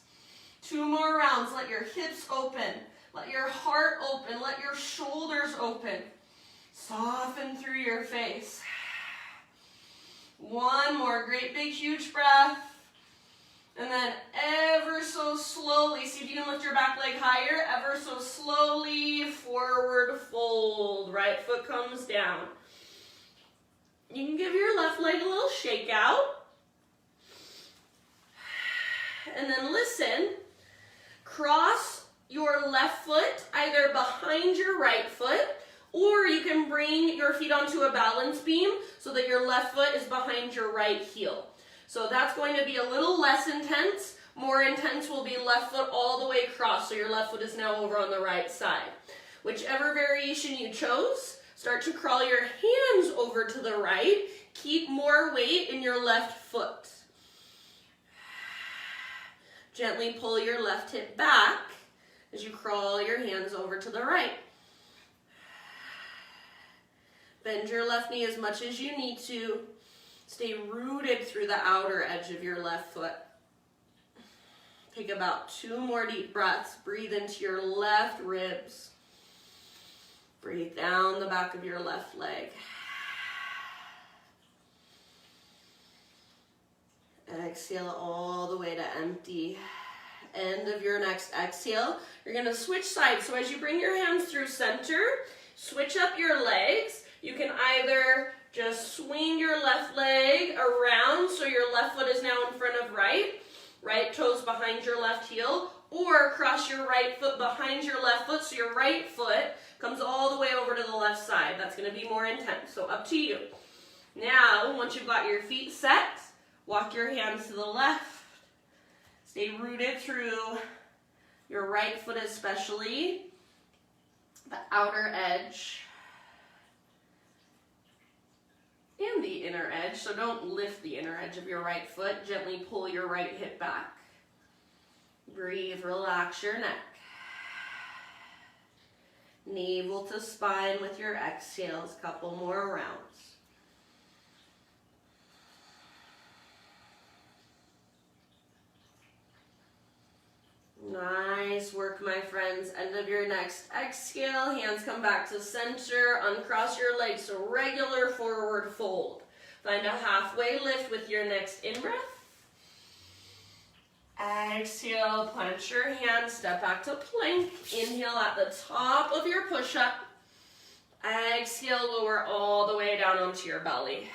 S1: 2 more rounds. Let your hips open. Let your heart open. Let your shoulders open. Soften through your face. 1 more great big huge breath. And then ever so slowly, see if you can lift your back leg higher, ever so slowly forward fold. Right foot comes down. You can give your left leg a little shake out. And then listen, cross your left foot either behind your right foot, or you can bring your feet onto a balance beam so that your left foot is behind your right heel. So that's going to be a little less intense. More intense will be left foot all the way across, so your left foot is now over on the right side. Whichever variation you chose, start to crawl your hands over to the right. Keep more weight in your left foot. Gently pull your left hip back as you crawl your hands over to the right. Bend your left knee as much as you need to. Stay rooted through the outer edge of your left foot. Take about 2 more deep breaths. Breathe into your left ribs. Breathe down the back of your left leg. Exhale all the way to empty. End of your next exhale. You're going to switch sides. So as you bring your hands through center, switch up your legs. You can either just swing your left leg around so your left foot is now in front of right. Right toes behind your left heel. Or cross your right foot behind your left foot so your right foot comes all the way over to the left side. That's going to be more intense, so up to you. Now, once you've got your feet set, walk your hands to the left. Stay rooted through your right foot especially, the outer edge. And the inner edge, so don't lift the inner edge of your right foot. Gently pull your right hip back. Breathe, relax your neck. Navel to spine with your exhales. Couple more rounds. Nice work, my friends. End of your next exhale. Hands come back to center. Uncross your legs. So regular forward fold. Find a halfway lift with your next in-breath. Exhale, plant your hands. Step back to plank. Inhale at the top of your push-up. Exhale, lower all the way down onto your belly.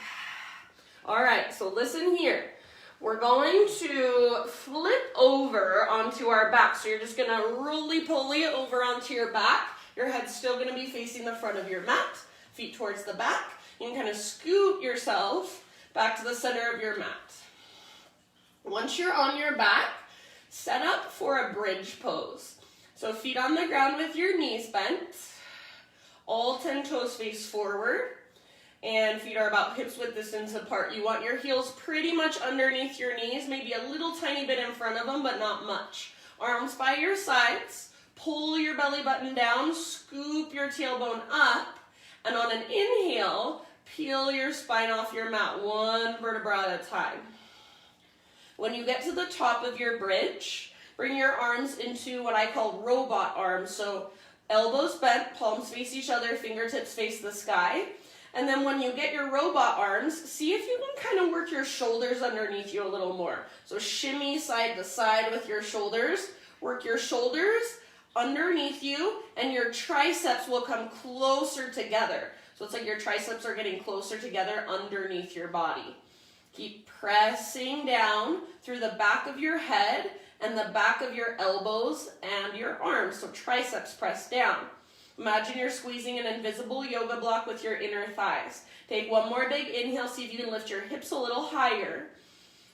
S1: All right, so listen here. We're going to flip over onto our back. So you're just going to roly-poly over onto your back. Your head's still going to be facing the front of your mat. Feet towards the back. You can kind of scoot yourself back to the center of your mat. Once you're on your back, set up for a bridge pose. So feet on the ground with your knees bent. All 10 toes face forward. And feet are about hips width distance apart. You want your heels pretty much underneath your knees, maybe a little tiny bit in front of them, but not much. Arms by your sides. Pull your belly button down. Scoop your tailbone up. And on an inhale, peel your spine off your mat, 1 vertebra at a time. When you get to the top of your bridge, bring your arms into what I call robot arms. So elbows bent, palms face each other, fingertips face the sky. And then when you get your robot arms, see if you can kind of work your shoulders underneath you a little more. So shimmy side to side with your shoulders. Work your shoulders underneath you, and your triceps will come closer together. So it's like your triceps are getting closer together underneath your body. Keep pressing down through the back of your head and the back of your elbows and your arms. So triceps press down.
S2: Imagine you're squeezing an invisible yoga block with your inner thighs. Take one more big inhale. See if you can lift your hips a little higher.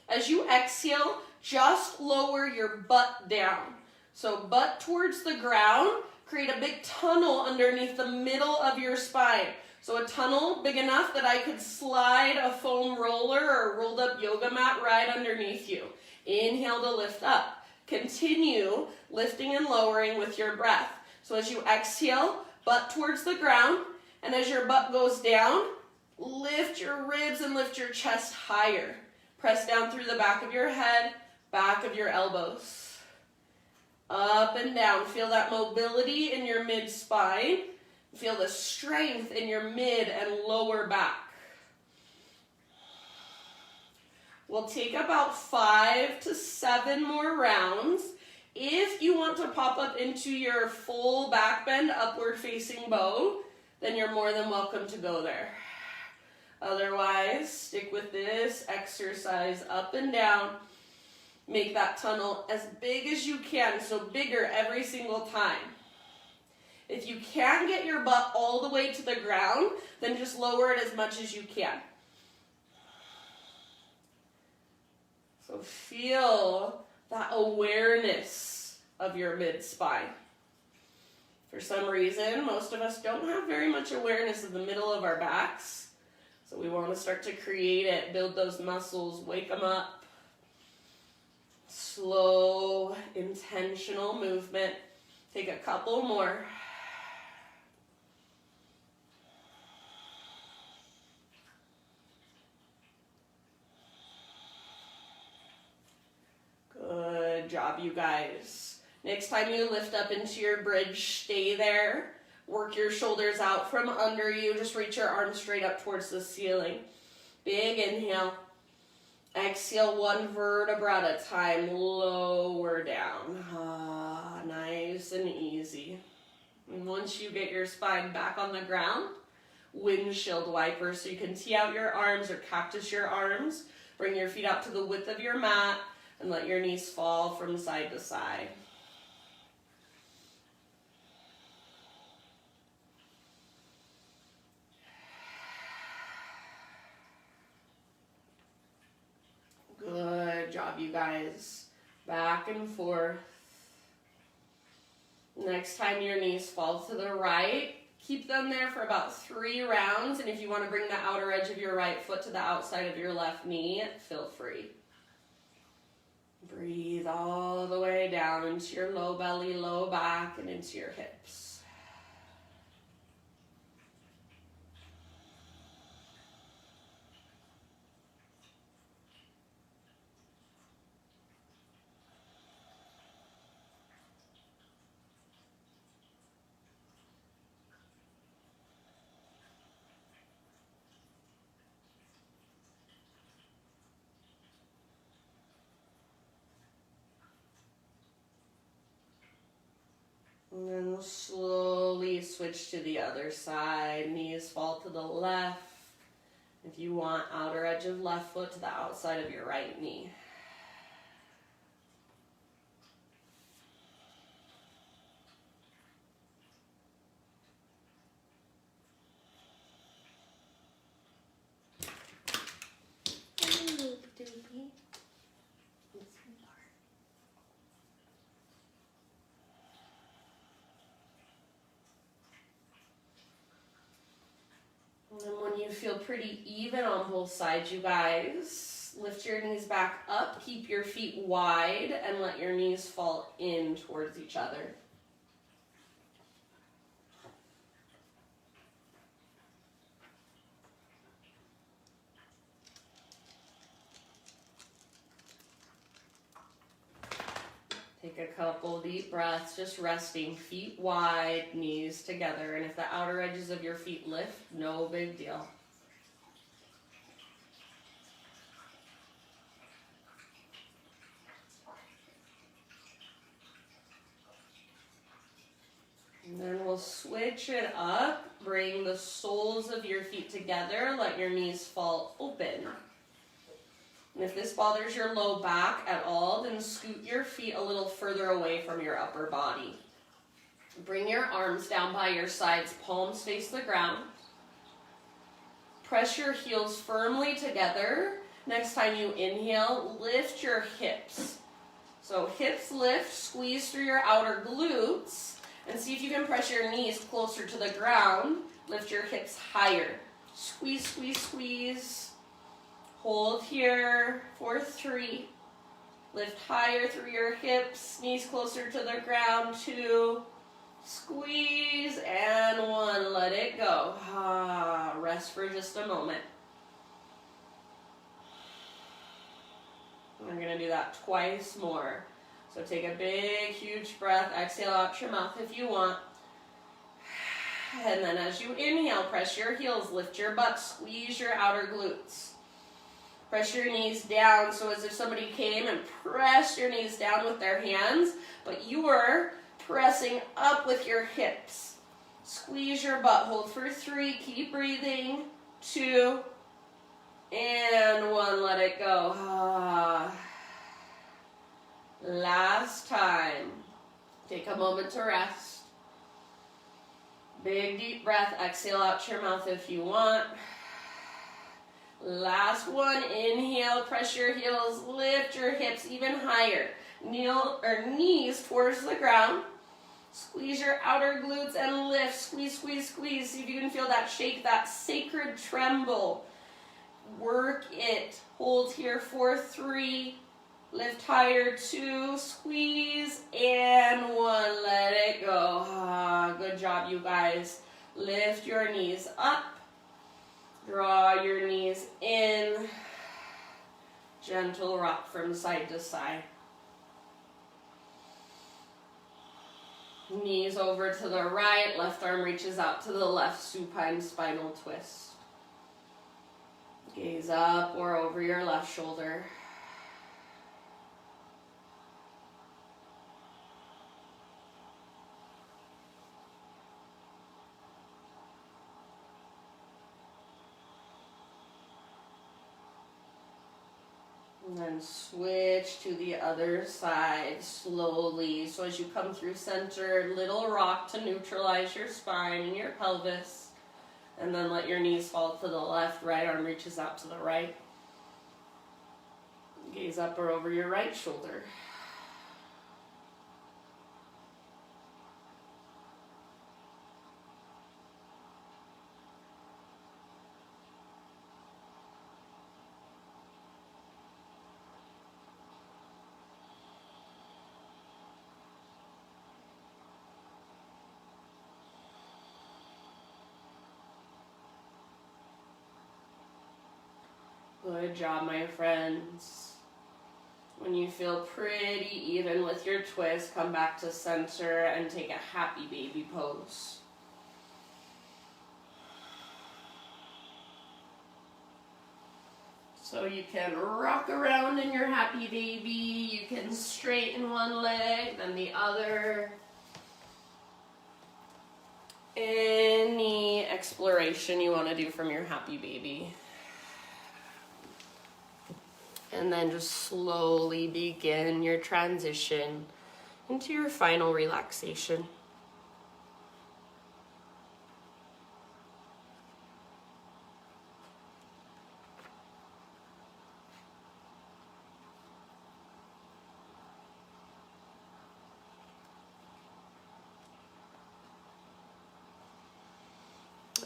S2: As you exhale, just lower your butt down. So butt towards the ground. Create a big tunnel underneath the middle of your spine. So a tunnel big enough that I could slide a foam roller or a rolled up yoga mat right underneath you. Inhale to lift up. Continue lifting and lowering with your breath. So as you exhale, butt towards the ground, and as your butt goes down, lift your ribs and lift your chest higher. Press down through the back of your head, back of your elbows. Up and down. Feel that mobility in your mid-spine. Feel the strength in your mid and lower back. We'll take about 5 to 7 more rounds. If you want to pop up into your full back bend, upward facing bow, then you're more than welcome to go there. Otherwise, stick with this exercise up and down. Make that tunnel as big as you can, so bigger every single time. If you can get your butt all the way to the ground, then just lower it as much as you can. So feel that awareness of your mid-spine. For some reason, most of us don't have very much awareness of the middle of our backs. So we want to start to create it, build those muscles, wake them up. Slow, intentional movement. Take a couple more. Good job, you guys. Next time you lift up into your bridge, stay there. Work your shoulders out from under you. Just reach your arms straight up towards the ceiling. Big inhale. Exhale, one vertebra at a time. Lower down. Nice and easy. And once you get your spine back on the ground, windshield wiper. So you can tee out your arms or cactus your arms. Bring your feet out to the width of your mat and let your knees fall from side to side. Good job, you guys. Back and forth. Next time your knees fall to the right, keep them there for about 3 rounds. And if you want to bring the outer edge of your right foot to the outside of your left knee, feel free. Breathe all the way down into your low belly, low back, and into your hips. And then we'll slowly switch to the other side. Knees fall to the left. If you want, outer edge of left foot to the outside of your right knee. And when you feel pretty even on both sides, you guys, lift your knees back up, keep your feet wide, and let your knees fall in towards each other. Take a couple deep breaths, just resting, feet wide, knees together. And if the outer edges of your feet lift, no big deal. And then we'll switch it up. Bring the soles of your feet together. Let your knees fall open. And if this bothers your low back at all, then scoot your feet a little further away from your upper body. Bring your arms down by your sides, palms face the ground. Press your heels firmly together. Next time you inhale, lift your hips. So hips lift, squeeze through your outer glutes, and see if you can press your knees closer to the ground. Lift your hips higher. Squeeze, squeeze, squeeze. Hold here for 3. Lift higher through your hips, knees closer to the ground. 2. Squeeze, and 1. Let it go. Rest for just a moment. We're going to do that twice more. So take a big, huge breath. Exhale out your mouth if you want. And then as you inhale, press your heels, lift your butt, squeeze your outer glutes. Press your knees down, so as if somebody came and pressed your knees down with their hands, but you were pressing up with your hips. Squeeze your butt, hold for 3, keep breathing. 2, and 1, let it go. Last time. Take a moment to rest. Big deep breath, exhale out your mouth if you want. Last one, inhale, press your heels, lift your hips even higher. Kneel or knees towards the ground. Squeeze your outer glutes and lift. Squeeze, squeeze, squeeze. See if you can feel that shake, that sacred tremble. Work it. Hold here for 3. Lift higher, 2. Squeeze, and 1. Let it go. Good job, you guys. Lift your knees up. Draw your knees in. Gentle rock from side to side. Knees over to the right, left arm reaches out to the left, supine spinal twist. Gaze up or over your left shoulder. And then switch to the other side slowly. So as you come through center, little rock to neutralize your spine and your pelvis. And then let your knees fall to the left, right arm reaches out to the right. Gaze up or over your right shoulder. Good job, my friends. When you feel pretty even with your twist, come back to center and take a happy baby pose. So you can rock around in your happy baby. You can straighten one leg, then the other. Any exploration you want to do from your happy baby. And then just slowly begin your transition into your final relaxation.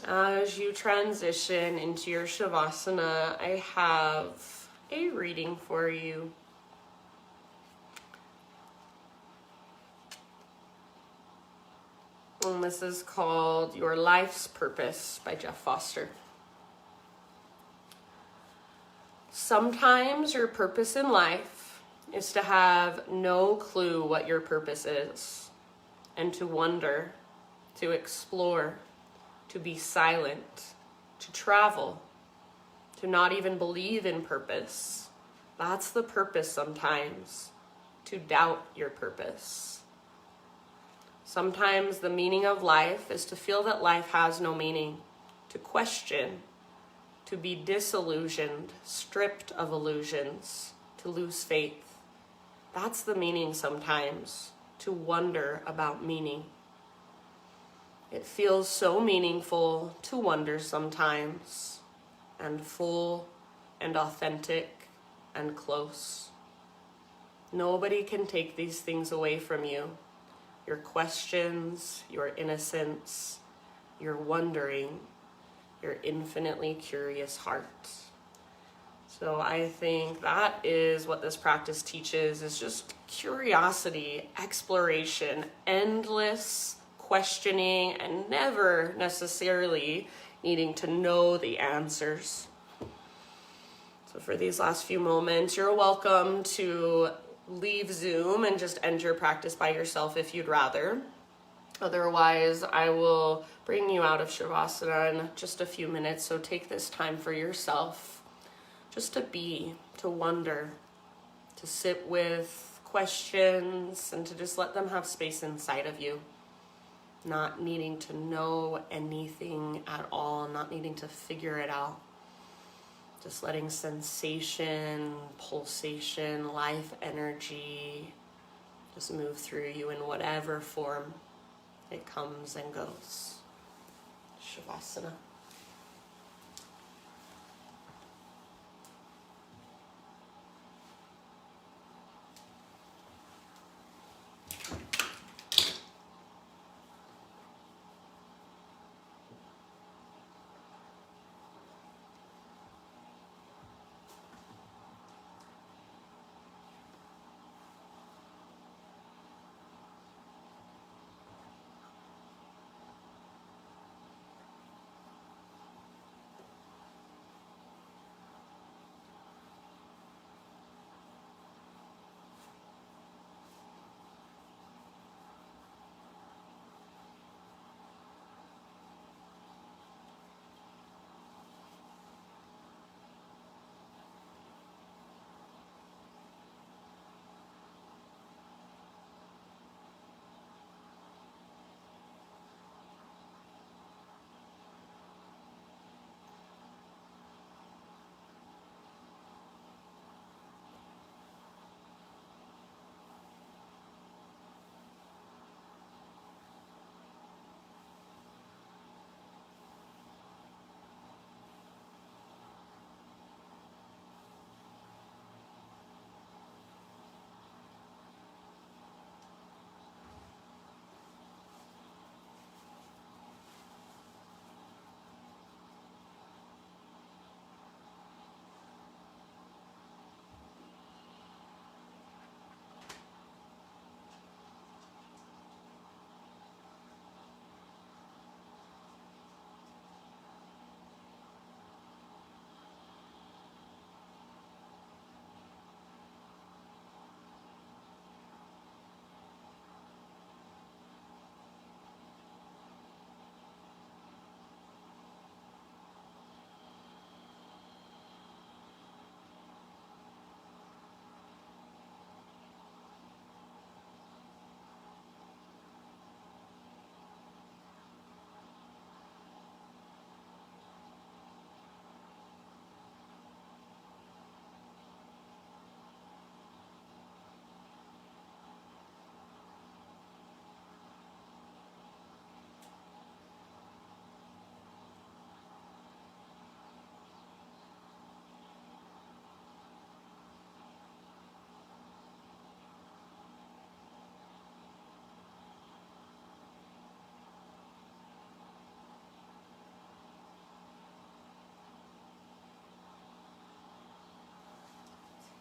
S2: As you transition into your Shavasana, I have a reading for you. And this is called Your Life's Purpose by Jeff Foster. Sometimes your purpose in life is to have no clue what your purpose is, and to wonder, to explore, to be silent, to travel, to not even believe in purpose. That's the purpose sometimes, to doubt your purpose. Sometimes the meaning of life is to feel that life has no meaning, to question, to be disillusioned, stripped of illusions, to lose faith. That's the meaning sometimes, to wonder about meaning.
S1: It feels so meaningful to wonder sometimes, and full and authentic and close. Nobody can take these things away from you. Your questions, your innocence, your wondering, your infinitely curious heart. So I think that is what this practice teaches, is just curiosity, exploration, endless questioning, and never necessarily needing to know the answers. So for these last few moments, you're welcome to leave Zoom and just end your practice by yourself if you'd rather. Otherwise, I will bring you out of Shavasana in just a few minutes. So take this time for yourself, just to be, to wonder, to sit with questions, and to just let them have space inside of you. Not needing to know anything at all, not needing to figure it out. Just letting sensation, pulsation, life energy just move through you in whatever form it comes and goes. Shavasana.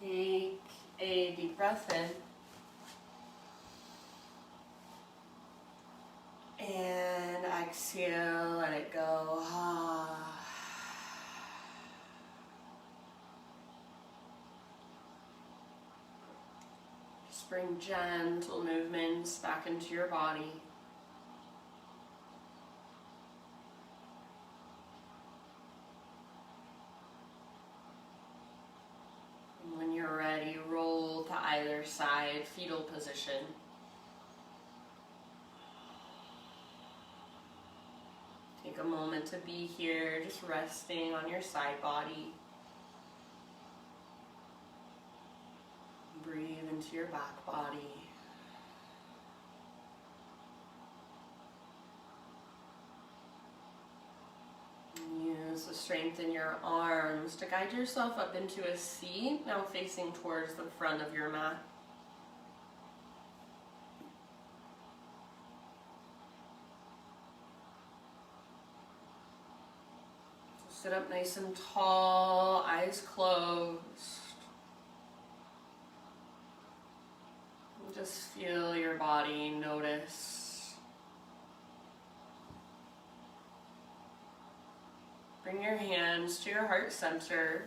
S1: Take a deep breath in. And exhale, let it go. Just bring gentle movements back into your body. And when you're ready, roll to either side, fetal position. Take a moment to be here, just resting on your side body. Breathe into your back body. strengthen your arms to guide yourself up into a seat, now facing towards the front of your mat. So sit up nice and tall, eyes closed. And just feel your body, notice. Bring your hands to your heart center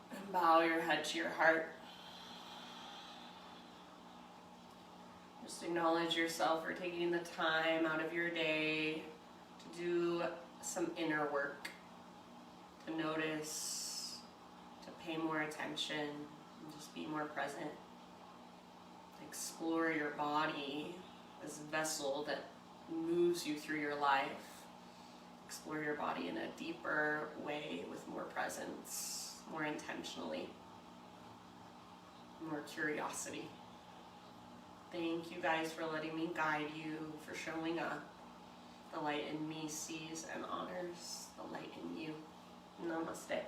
S1: and bow your head to your heart. Just acknowledge yourself for taking the time out of your day to do some inner work, to notice, to pay more attention, and just be more present. Explore your body as a vessel that moves you through your life. Explore your body in a deeper way with more presence, more intentionally, more curiosity. Thank you guys for letting me guide you, for showing up. The light in me sees and honors the light in you. Namaste.